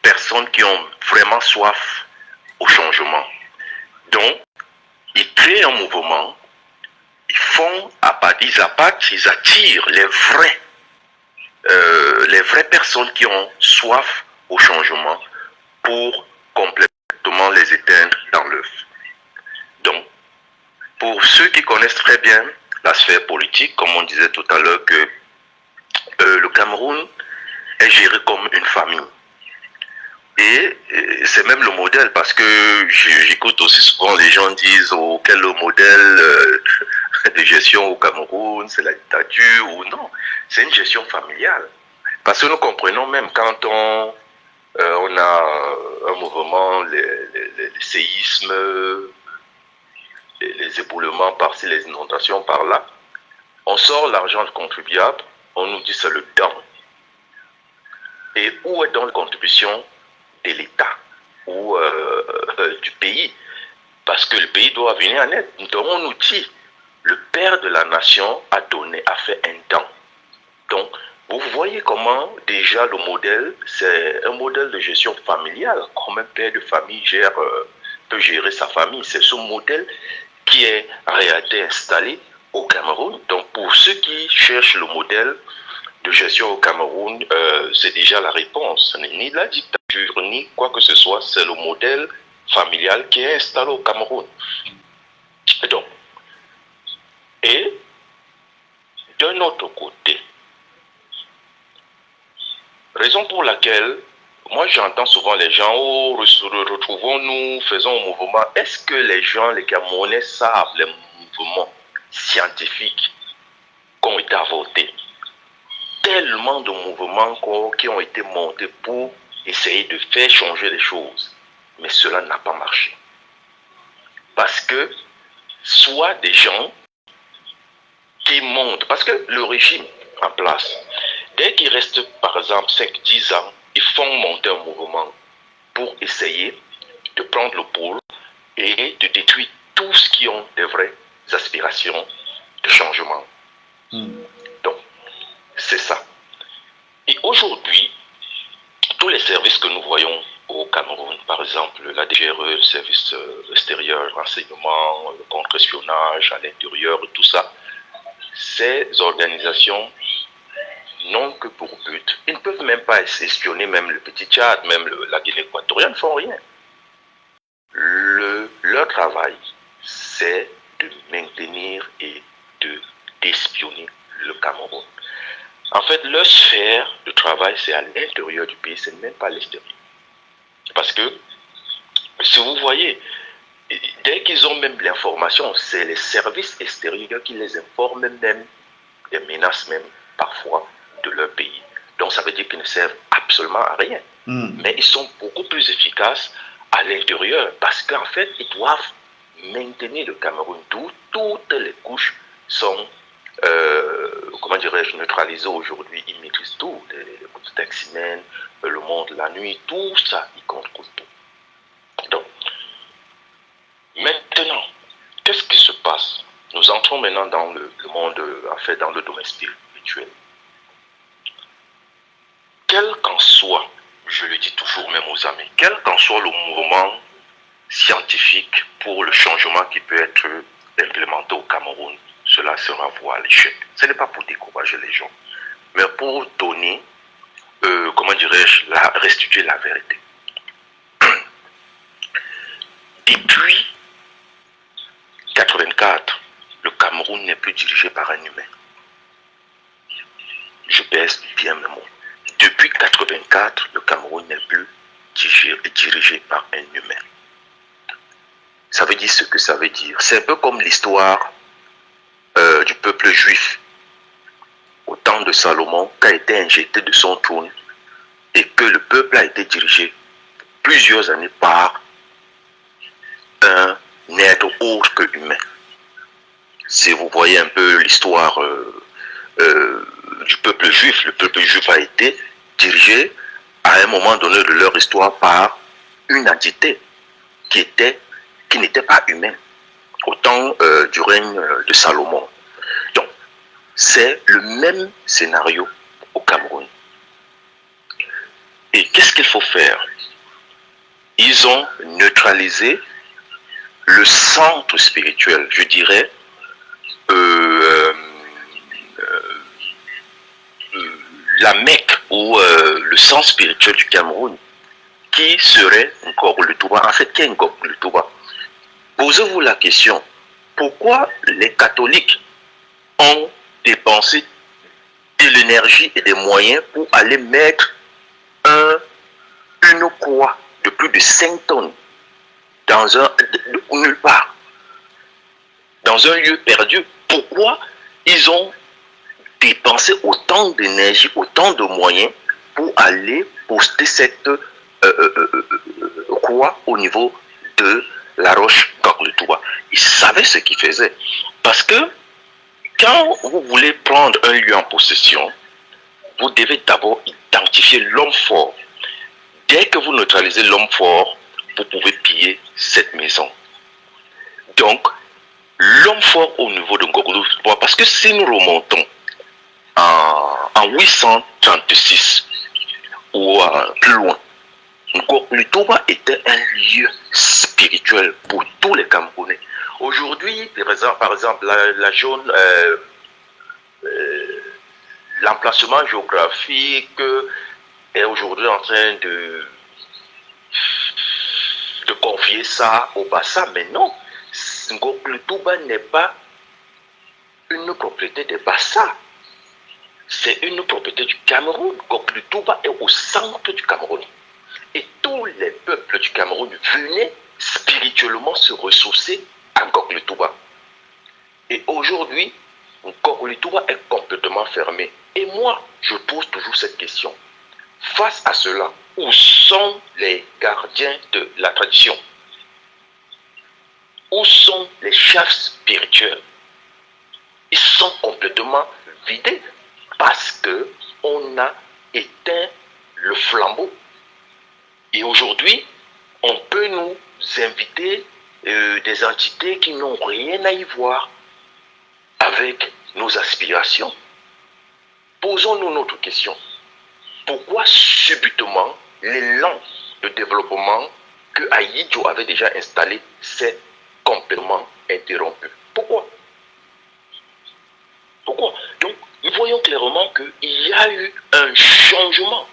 personnes qui ont vraiment soif au changement. Donc, ils créent un mouvement, ils attirent les vraies personnes qui ont soif au changement pour complètement les éteindre dans l'œuf. Donc, pour ceux qui connaissent très bien la sphère politique, comme on disait tout à l'heure que le Cameroun est géré comme une famille. Et c'est même le modèle, parce que j'écoute aussi souvent les gens disent quel est le modèle de gestion au Cameroun, c'est la dictature ou non. C'est une gestion familiale. Parce que nous comprenons même quand on a un mouvement, les séismes, les éboulements par-ci, les inondations par-là, on sort l'argent du contribuable, on nous dit c'est le don. Et où est donc la contribution de l'État ou du pays? Parce que le pays doit venir en aide. Donc on nous dit, le père de la nation a fait un don. Donc, vous voyez comment déjà le modèle, c'est un modèle de gestion familiale. Comment un père de famille peut gérer sa famille. C'est ce modèle qui est en réalité installé au Cameroun. Donc, pour ceux qui cherchent le modèle de gestion au Cameroun, c'est déjà la réponse. Ce n'est ni la dictature, ni quoi que ce soit. C'est le modèle familial qui est installé au Cameroun. Donc, et d'un autre côté, raison pour laquelle moi j'entends souvent les gens, retrouvons-nous, faisons un mouvement. Est-ce que les gens, les Camerounais savent les mouvements scientifiques qui ont été avortés? Tellement de mouvements qui ont été montés pour essayer de faire changer les choses. Mais cela n'a pas marché. Parce que soit des gens qui montent, parce que le régime en place, dès qu'il reste par exemple 5-10 ans, ils font monter un mouvement pour essayer de prendre le pôle et de détruire tous qui ont des vraies aspirations de changement. Donc, c'est ça. Et aujourd'hui, tous les services que nous voyons au Cameroun, par exemple la DGRE, le service extérieur, renseignement, le contre-espionnage à l'intérieur, tout ça, ces organisations n'ont que pour but, ils ne peuvent même pas espionner même le petit Tchad, même la Guinée équatoriale, ne font rien. Leur travail, c'est de maintenir et d'espionner le Cameroun. En fait, leur sphère de travail, c'est à l'intérieur du pays, c'est même pas à l'extérieur. Parce que, si vous voyez, dès qu'ils ont même l'information, c'est les services extérieurs qui les informent même des menaces même, parfois, de leur pays. Donc, ça veut dire qu'ils ne servent absolument à rien. Mais ils sont beaucoup plus efficaces à l'intérieur parce qu'en fait, ils doivent maintenir le Cameroun d'où toutes les couches sont, comment dirais-je, neutralisées aujourd'hui. Ils maîtrisent tout, les taximens, le monde, la nuit, tout ça, ils contrôlent tout. Donc, maintenant, qu'est-ce qui se passe? Nous entrons maintenant dans le monde, en fait, dans le domaine spirituel. Quel qu'en soit, je le dis toujours même aux amis, quel qu'en soit le mouvement scientifique pour le changement qui peut être implémenté au Cameroun, cela sera voué à l'échec. Ce n'est pas pour décourager les gens, mais pour donner, comment dirais-je, restituer la vérité. Depuis 1984, le Cameroun n'est plus dirigé par un humain. Je pèse bien mes mots. Depuis 1984, le Cameroun n'est plus dirigé par un humain. Ça veut dire ce que ça veut dire. C'est un peu comme l'histoire du peuple juif au temps de Salomon, qui a été injecté de son trône et que le peuple a été dirigé plusieurs années par un être autre que humain. Si vous voyez un peu l'histoire du peuple juif, le peuple juif a été dirigé à un moment donné de leur histoire par une entité qui n'était pas humaine au temps du règne de Salomon. Donc, c'est le même scénario au Cameroun. Et qu'est-ce qu'il faut faire? Ils ont neutralisé le centre spirituel, je dirais, la Mecque ou le centre spirituel du Cameroun, qui serait Ngor Touba. En fait, qui est Ngor Touba? Posez-vous la question, pourquoi les catholiques ont dépensé de l'énergie et des moyens pour aller mettre une croix de plus de 5 tonnes dans nulle part, dans un lieu perdu? Pourquoi ils ont dépensé autant d'énergie, autant de moyens pour aller poster cette croix au niveau de la roche Ngor-le-Touba? Ils savaient ce qu'ils faisaient. Parce que quand vous voulez prendre un lieu en possession, vous devez d'abord identifier l'homme fort. Dès que vous neutralisez l'homme fort, vous pouvez piller cette maison. Donc, l'homme fort au niveau de Ngor-le-Touba, parce que si nous remontons en 836 ou plus loin, Ngor-le-Touba était un lieu spirituel pour tous les Camerounais. Aujourd'hui, par exemple, la zone, l'emplacement géographique est aujourd'hui en train de confier ça au Bassa, mais non, Ngor-le-Touba n'est pas une propriété des Bassa. C'est une propriété du Cameroun. Ngor-le-Touba est au centre du Cameroun. Et tous les peuples du Cameroun venaient spirituellement se ressourcer à Ngor-le-Touba. Et aujourd'hui, Ngor-le-Touba est complètement fermé. Et moi, je pose toujours cette question. Face à cela, où sont les gardiens de la tradition? Où sont les chefs spirituels? Ils sont complètement vidés parce qu'on a éteint le flambeau. Et aujourd'hui, on peut nous inviter des entités qui n'ont rien à y voir avec nos aspirations. Posons-nous notre question. Pourquoi subitement l'élan de développement que Ahidjo avait déjà installé s'est complètement interrompu? Pourquoi? Donc, nous voyons clairement qu'il y a eu un changement.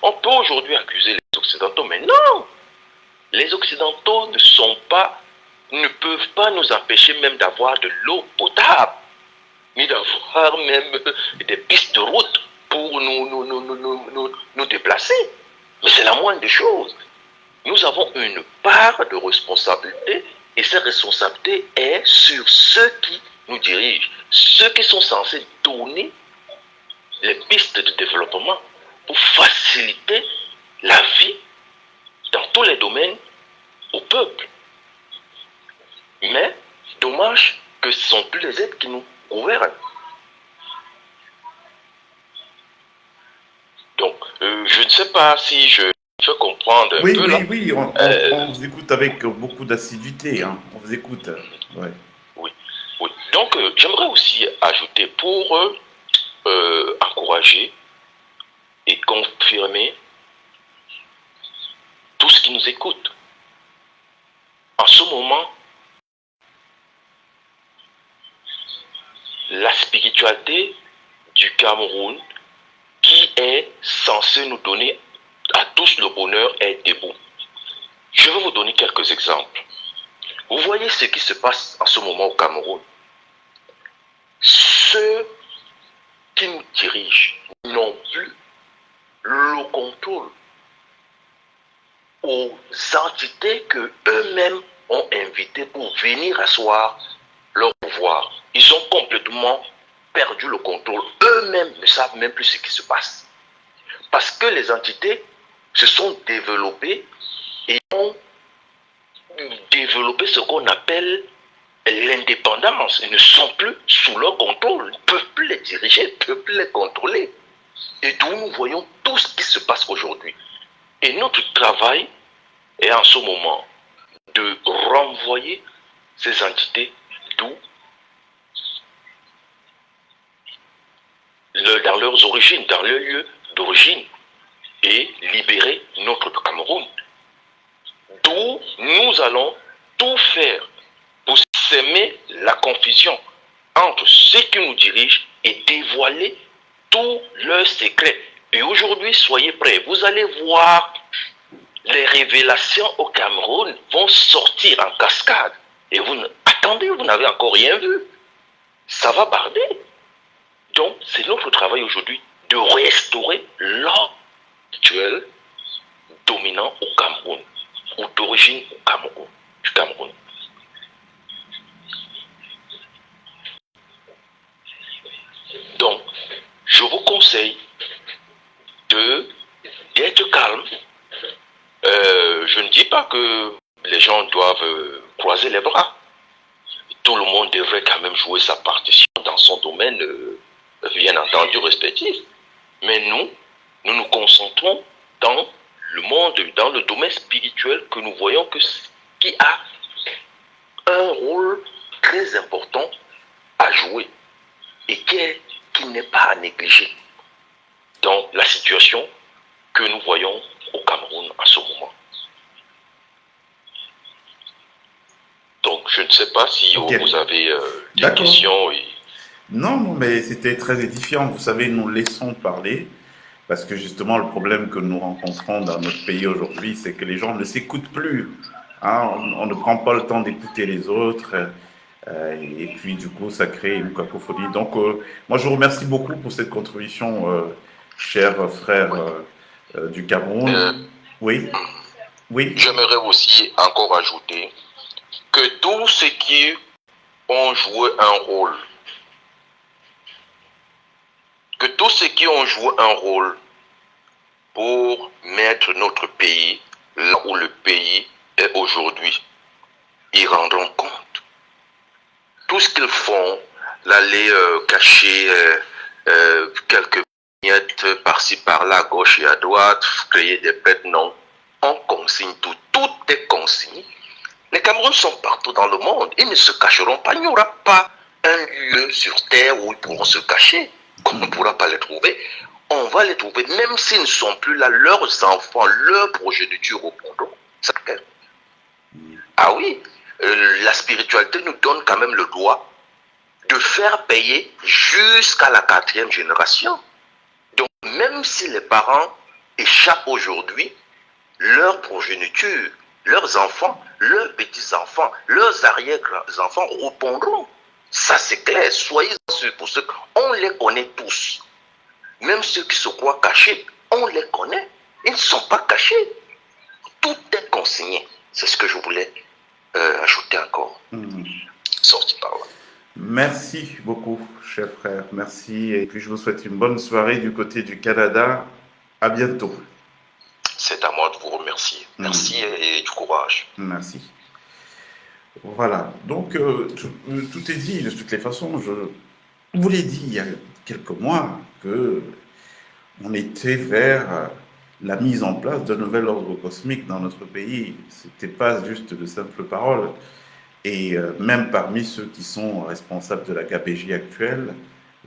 On peut aujourd'hui accuser les Occidentaux, mais non! Les Occidentaux ne peuvent pas nous empêcher même d'avoir de l'eau potable, ni d'avoir même des pistes de route pour nous déplacer. Mais c'est la moindre des choses. Nous avons une part de responsabilité et cette responsabilité est sur ceux qui nous dirigent, ceux qui sont censés donner les pistes de développement pour faciliter la vie dans tous les domaines au peuple. Mais dommage que ce ne sont plus les aides qui nous gouvernent. Donc, je ne sais pas si je peux comprendre un peu là. Oui, on vous écoute avec beaucoup d'assiduité, hein. On vous écoute. Ouais. Oui. Donc, j'aimerais aussi ajouter pour encourager et confirmer tout ce qui nous écoute. En ce moment, la spiritualité du Cameroun, qui est censée nous donner à tous le bonheur, est debout. Je vais vous donner quelques exemples. Vous voyez ce qui se passe en ce moment au Cameroun. Ceux qui nous dirigent n'ont plus le contrôle aux entités que eux-mêmes ont invitées pour venir asseoir leur pouvoir. Ils ont complètement perdu le contrôle. Eux-mêmes ne savent même plus ce qui se passe. Parce que les entités se sont développées et ont développé ce qu'on appelle l'indépendance. Ils ne sont plus sous leur contrôle. Ils ne peuvent plus les diriger, ils ne peuvent plus les contrôler. Et d'où nous voyons tout ce qui se passe aujourd'hui. Et notre travail est en ce moment de renvoyer ces entités d'où dans leurs origines, dans leur lieu d'origine, et libérer notre Cameroun. D'où nous allons tout faire pour s'aimer la confusion entre ceux qui nous dirigent et dévoiler tous leurs secrets. Et aujourd'hui, soyez prêts, vous allez voir les révélations au Cameroun vont sortir en cascade. Et attendez, vous n'avez encore rien vu. Ça va barder. Donc, c'est notre travail aujourd'hui de restaurer l'ordre actuel dominant au Cameroun, ou d'origine au Cameroun, du Cameroun. Donc, je vous conseille d'être calme. Je ne dis pas que les gens doivent croiser les bras. Tout le monde devrait quand même jouer sa partition dans son domaine, bien entendu, respectif. Mais nous nous concentrons dans le monde, dans le domaine spirituel que nous voyons qui a un rôle très important à jouer et qui n'est pas à négliger dans la situation que nous voyons au Cameroun à ce moment. Donc, je ne sais pas si vous avez des questions. Non, mais c'était très édifiant. Vous savez, nous laissons parler parce que justement, le problème que nous rencontrons dans notre pays aujourd'hui, c'est que les gens ne s'écoutent plus. Hein, on ne prend pas le temps d'écouter les autres. Et puis, du coup, ça crée une cacophonie. Donc, moi, je vous remercie beaucoup pour cette contribution, cher frère du Cameroun. Oui. J'aimerais aussi encore ajouter que tous ceux qui ont joué un rôle, pour mettre notre pays là où le pays est aujourd'hui, ils rendront compte. Tout ce qu'ils font, l'aller cacher quelques miettes par-ci par-là, à gauche et à droite, créer des bêtes, non. On consigne tout. Tout est consigné Les Camerounais sont partout dans le monde. Ils ne se cacheront pas. Il n'y aura pas un lieu sur terre où ils pourront se cacher. Comme on ne pourra pas les trouver, on va les trouver. Même s'ils ne sont plus là, leurs enfants, leurs progénitures répondront. C'est clair. Ah oui, la spiritualité nous donne quand même le droit de faire payer jusqu'à la 4e génération. Donc, même si les parents échappent aujourd'hui, leur progéniture, leurs enfants, leurs petits-enfants, leurs arrière-enfants répondront. Ça, c'est clair. Soyez sûrs pour ceux qu'on les connaît tous. Même ceux qui se croient cachés, on les connaît. Ils ne sont pas cachés. Tout est consigné. C'est ce que je voulais ajouter encore. Sorti par là. Merci beaucoup, cher frère. Merci. Et puis, je vous souhaite une bonne soirée du côté du Canada. À bientôt. C'est à moi de vous remercier. Merci et du courage. Merci. Voilà. Donc, tout est dit. De toutes les façons, je vous l'ai dit il y a quelques mois que on était vers la mise en place d'un nouvel ordre cosmique dans notre pays. Ce n'était pas juste de simples paroles. Et même parmi ceux qui sont responsables de la KPJ actuelle,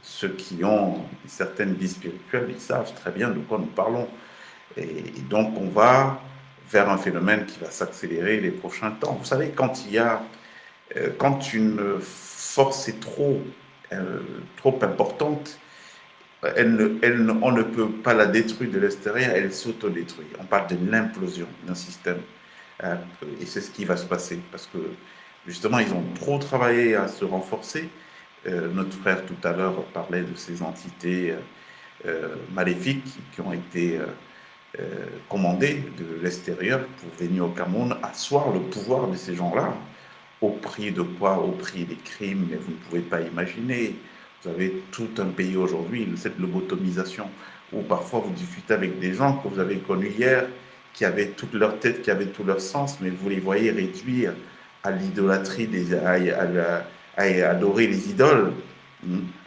ceux qui ont une certaine vie spirituelle, ils savent très bien de quoi nous parlons. Et donc, on va vers un phénomène qui va s'accélérer les prochains temps. Vous savez, quand une force est trop importante, on ne peut pas la détruire de l'extérieur, elle s'autodétruit. On parle de l'implosion d'un système. Et c'est ce qui va se passer. Parce que, justement, ils ont trop travaillé à se renforcer. Notre frère, tout à l'heure, parlait de ces entités maléfiques qui ont été commandées de l'extérieur pour venir au Cameroun, asseoir le pouvoir de ces gens-là. Au prix de quoi? Au prix des crimes, mais vous ne pouvez pas imaginer. Vous avez tout un pays aujourd'hui, cette lobotomisation, où parfois vous discutez avec des gens que vous avez connus hier, qui avaient toute leur tête, qui avaient tout leur sens, mais vous les voyez réduire à l'idolâtrie, à adorer les idoles,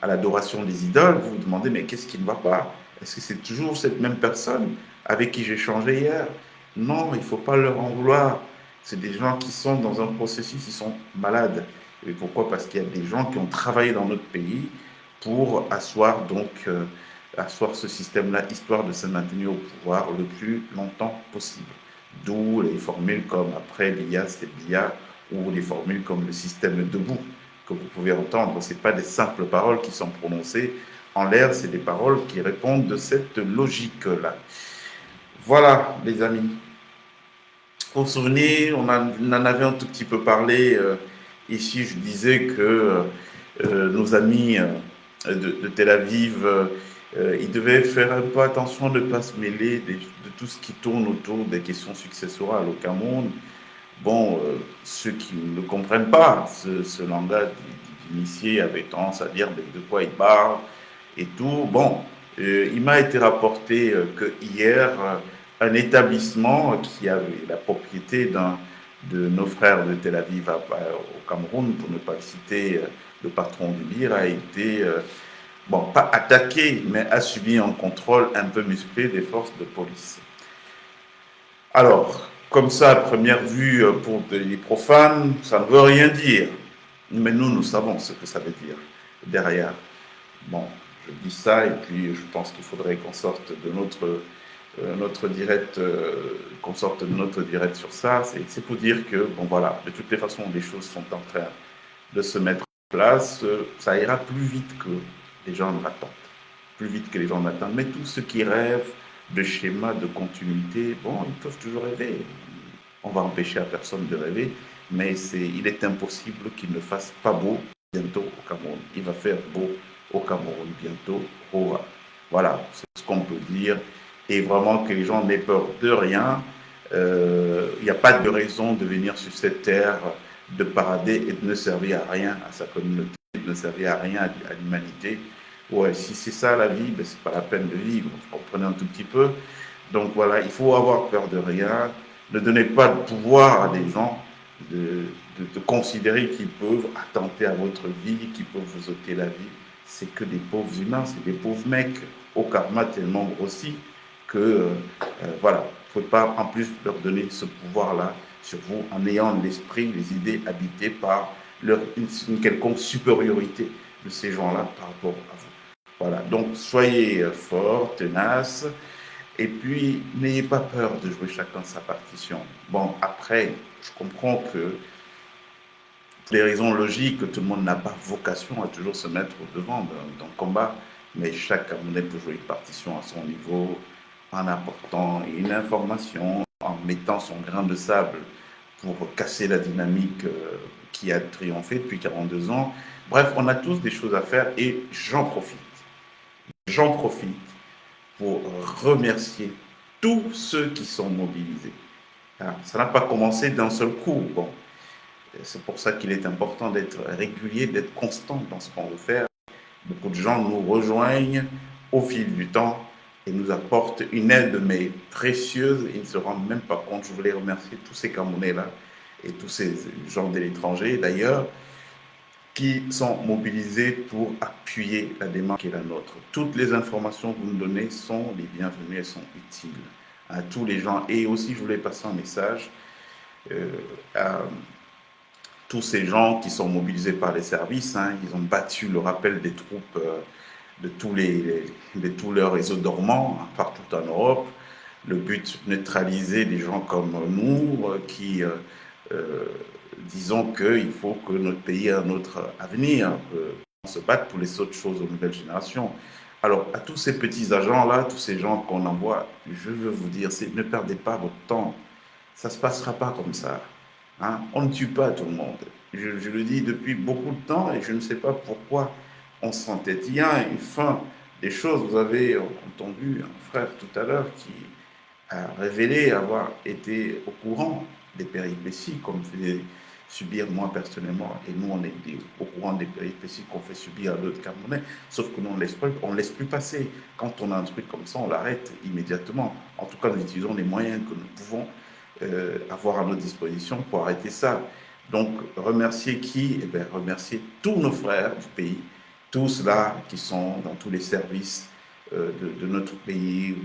à l'adoration des idoles. Vous vous demandez, mais qu'est-ce qui ne va pas? Est-ce que c'est toujours cette même personne avec qui j'ai changé hier? Non, il ne faut pas leur en vouloir. C'est des gens qui sont dans un processus, ils sont malades. Et pourquoi? Parce qu'il y a des gens qui ont travaillé dans notre pays pour asseoir ce système-là, histoire de se maintenir au pouvoir le plus longtemps possible. D'où les formules comme après l'IA, c'est l'IA, ou les formules comme le système debout, que vous pouvez entendre. Ce n'est pas des simples paroles qui sont prononcées en l'air, c'est des paroles qui répondent de cette logique-là. Voilà, les amis. Pour vous souvenir, on en avait un tout petit peu parlé ici. Je disais que nos amis de Tel Aviv, ils devaient faire un peu attention de ne pas se mêler de tout ce qui tourne autour des questions successorales au Cameroun. Bon, ceux qui ne comprennent pas ce langage d'initié avaient tendance à dire de quoi il parle et tout. Bon, il m'a été rapporté que hier, un établissement qui avait la propriété de nos frères de Tel Aviv au Cameroun, pour ne pas citer le patron du BIR, a été, bon, pas attaqué, mais a subi un contrôle un peu musclé des forces de police. Alors, comme ça, à première vue, pour les profanes, ça ne veut rien dire. Mais nous savons ce que ça veut dire derrière. Bon, je dis ça et puis je pense qu'il faudrait qu'on sorte de notre direct, sur ça. C'est pour dire que, bon voilà, de toutes les façons, les choses sont en train de se mettre en place. Ça ira plus vite que les gens l'attendent. Plus vite que les gens l'attendent. Mais tous ceux qui rêvent de schémas, de continuité, bon, ils peuvent toujours rêver. On va empêcher à personne de rêver, mais il est impossible qu'il ne fasse pas beau bientôt au Cameroun. Il va faire beau au Cameroun bientôt. Voilà, c'est ce qu'on peut dire. Et vraiment que les gens n'aient peur de rien. Il n'y a pas de raison de venir sur cette terre, de parader et de ne servir à rien à sa communauté, de ne servir à rien à l'humanité. Ouais, si c'est ça la vie, ben c'est pas la peine de vivre. Vous comprenez un tout petit peu. Donc voilà, il faut avoir peur de rien. Ne donnez pas de pouvoir à des gens de considérer qu'ils peuvent attenter à votre vie, qu'ils peuvent vous ôter la vie. C'est que des pauvres humains, c'est des pauvres mecs au karma tellement grossi que voilà, il ne faut pas en plus leur donner ce pouvoir-là sur vous en ayant l'esprit, les idées habitées par une quelconque supériorité de ces gens-là par rapport à vous. Voilà, donc soyez forts, tenaces, et puis n'ayez pas peur de jouer chacun sa partition. Bon, après, je comprends que pour des raisons logiques, tout le monde n'a pas vocation à toujours se mettre au devant d'un combat, mais chaque Camerounais peut jouer une partition à son niveau, en apportant une information, en mettant son grain de sable pour casser la dynamique qui a triomphé depuis 42 ans. Bref, on a tous des choses à faire et j'en profite. J'en profite pour remercier tous ceux qui sont mobilisés. Ça n'a pas commencé d'un seul coup. Bon, c'est pour ça qu'il est important d'être régulier, d'être constant dans ce qu'on veut faire. Beaucoup de gens nous rejoignent au fil du temps et nous apportent une aide, mais précieuse. Ils ne se rendent même pas compte. Je voulais remercier tous ces Camerounais-là et tous ces gens de l'étranger, d'ailleurs, qui sont mobilisés pour appuyer la démarche qui est la nôtre. Toutes les informations que vous nous donnez sont les bienvenues, elles sont utiles à tous les gens. Et aussi, je voulais passer un message à tous ces gens qui sont mobilisés par les services. Ils ont battu le rappel des troupes de tous leurs réseaux dormants partout en Europe. Le but, neutraliser des gens comme nous qui disons qu'il faut que notre pays ait un autre avenir, qu'on se batte pour les autres choses aux nouvelles générations. Alors, à tous ces petits agents-là, tous ces gens qu'on envoie, je veux vous dire, ne perdez pas votre temps. Ça ne se passera pas comme ça. On ne tue pas tout le monde. Je le dis depuis beaucoup de temps et je ne sais pas pourquoi on s'entête. Il y a une fin des choses. Vous avez entendu un frère tout à l'heure qui a révélé avoir été au courant des péripéties qu'on faisait subir moi personnellement, et nous on est au courant des péripéties qu'on fait subir à d'autres Camerounais, sauf que nous on laisse plus passer. Quand on a un truc comme ça, on l'arrête immédiatement. En tout cas, nous utilisons les moyens que nous pouvons avoir à notre disposition pour arrêter ça. Donc, remercier qui? Remercier tous nos frères du pays, tous là qui sont dans tous les services de notre pays,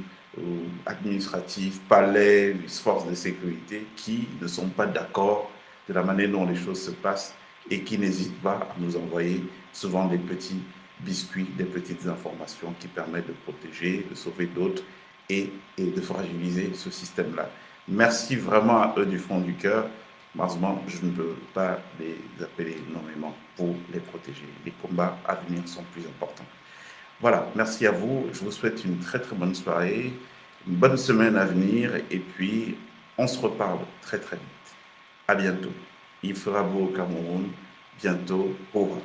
administratifs, palais, les forces de sécurité, qui ne sont pas d'accord de la manière dont les choses se passent et qui n'hésitent pas à nous envoyer souvent des petits biscuits, des petites informations qui permettent de protéger, de sauver d'autres et de fragiliser ce système-là. Merci vraiment à eux du fond du cœur. Malheureusement, je ne peux pas les appeler énormément pour les protéger. Les combats à venir sont plus importants. Voilà, merci à vous. Je vous souhaite une très très bonne soirée, une bonne semaine à venir et puis on se reparle très très vite. À bientôt. Il fera beau au Cameroun. Bientôt. Au revoir.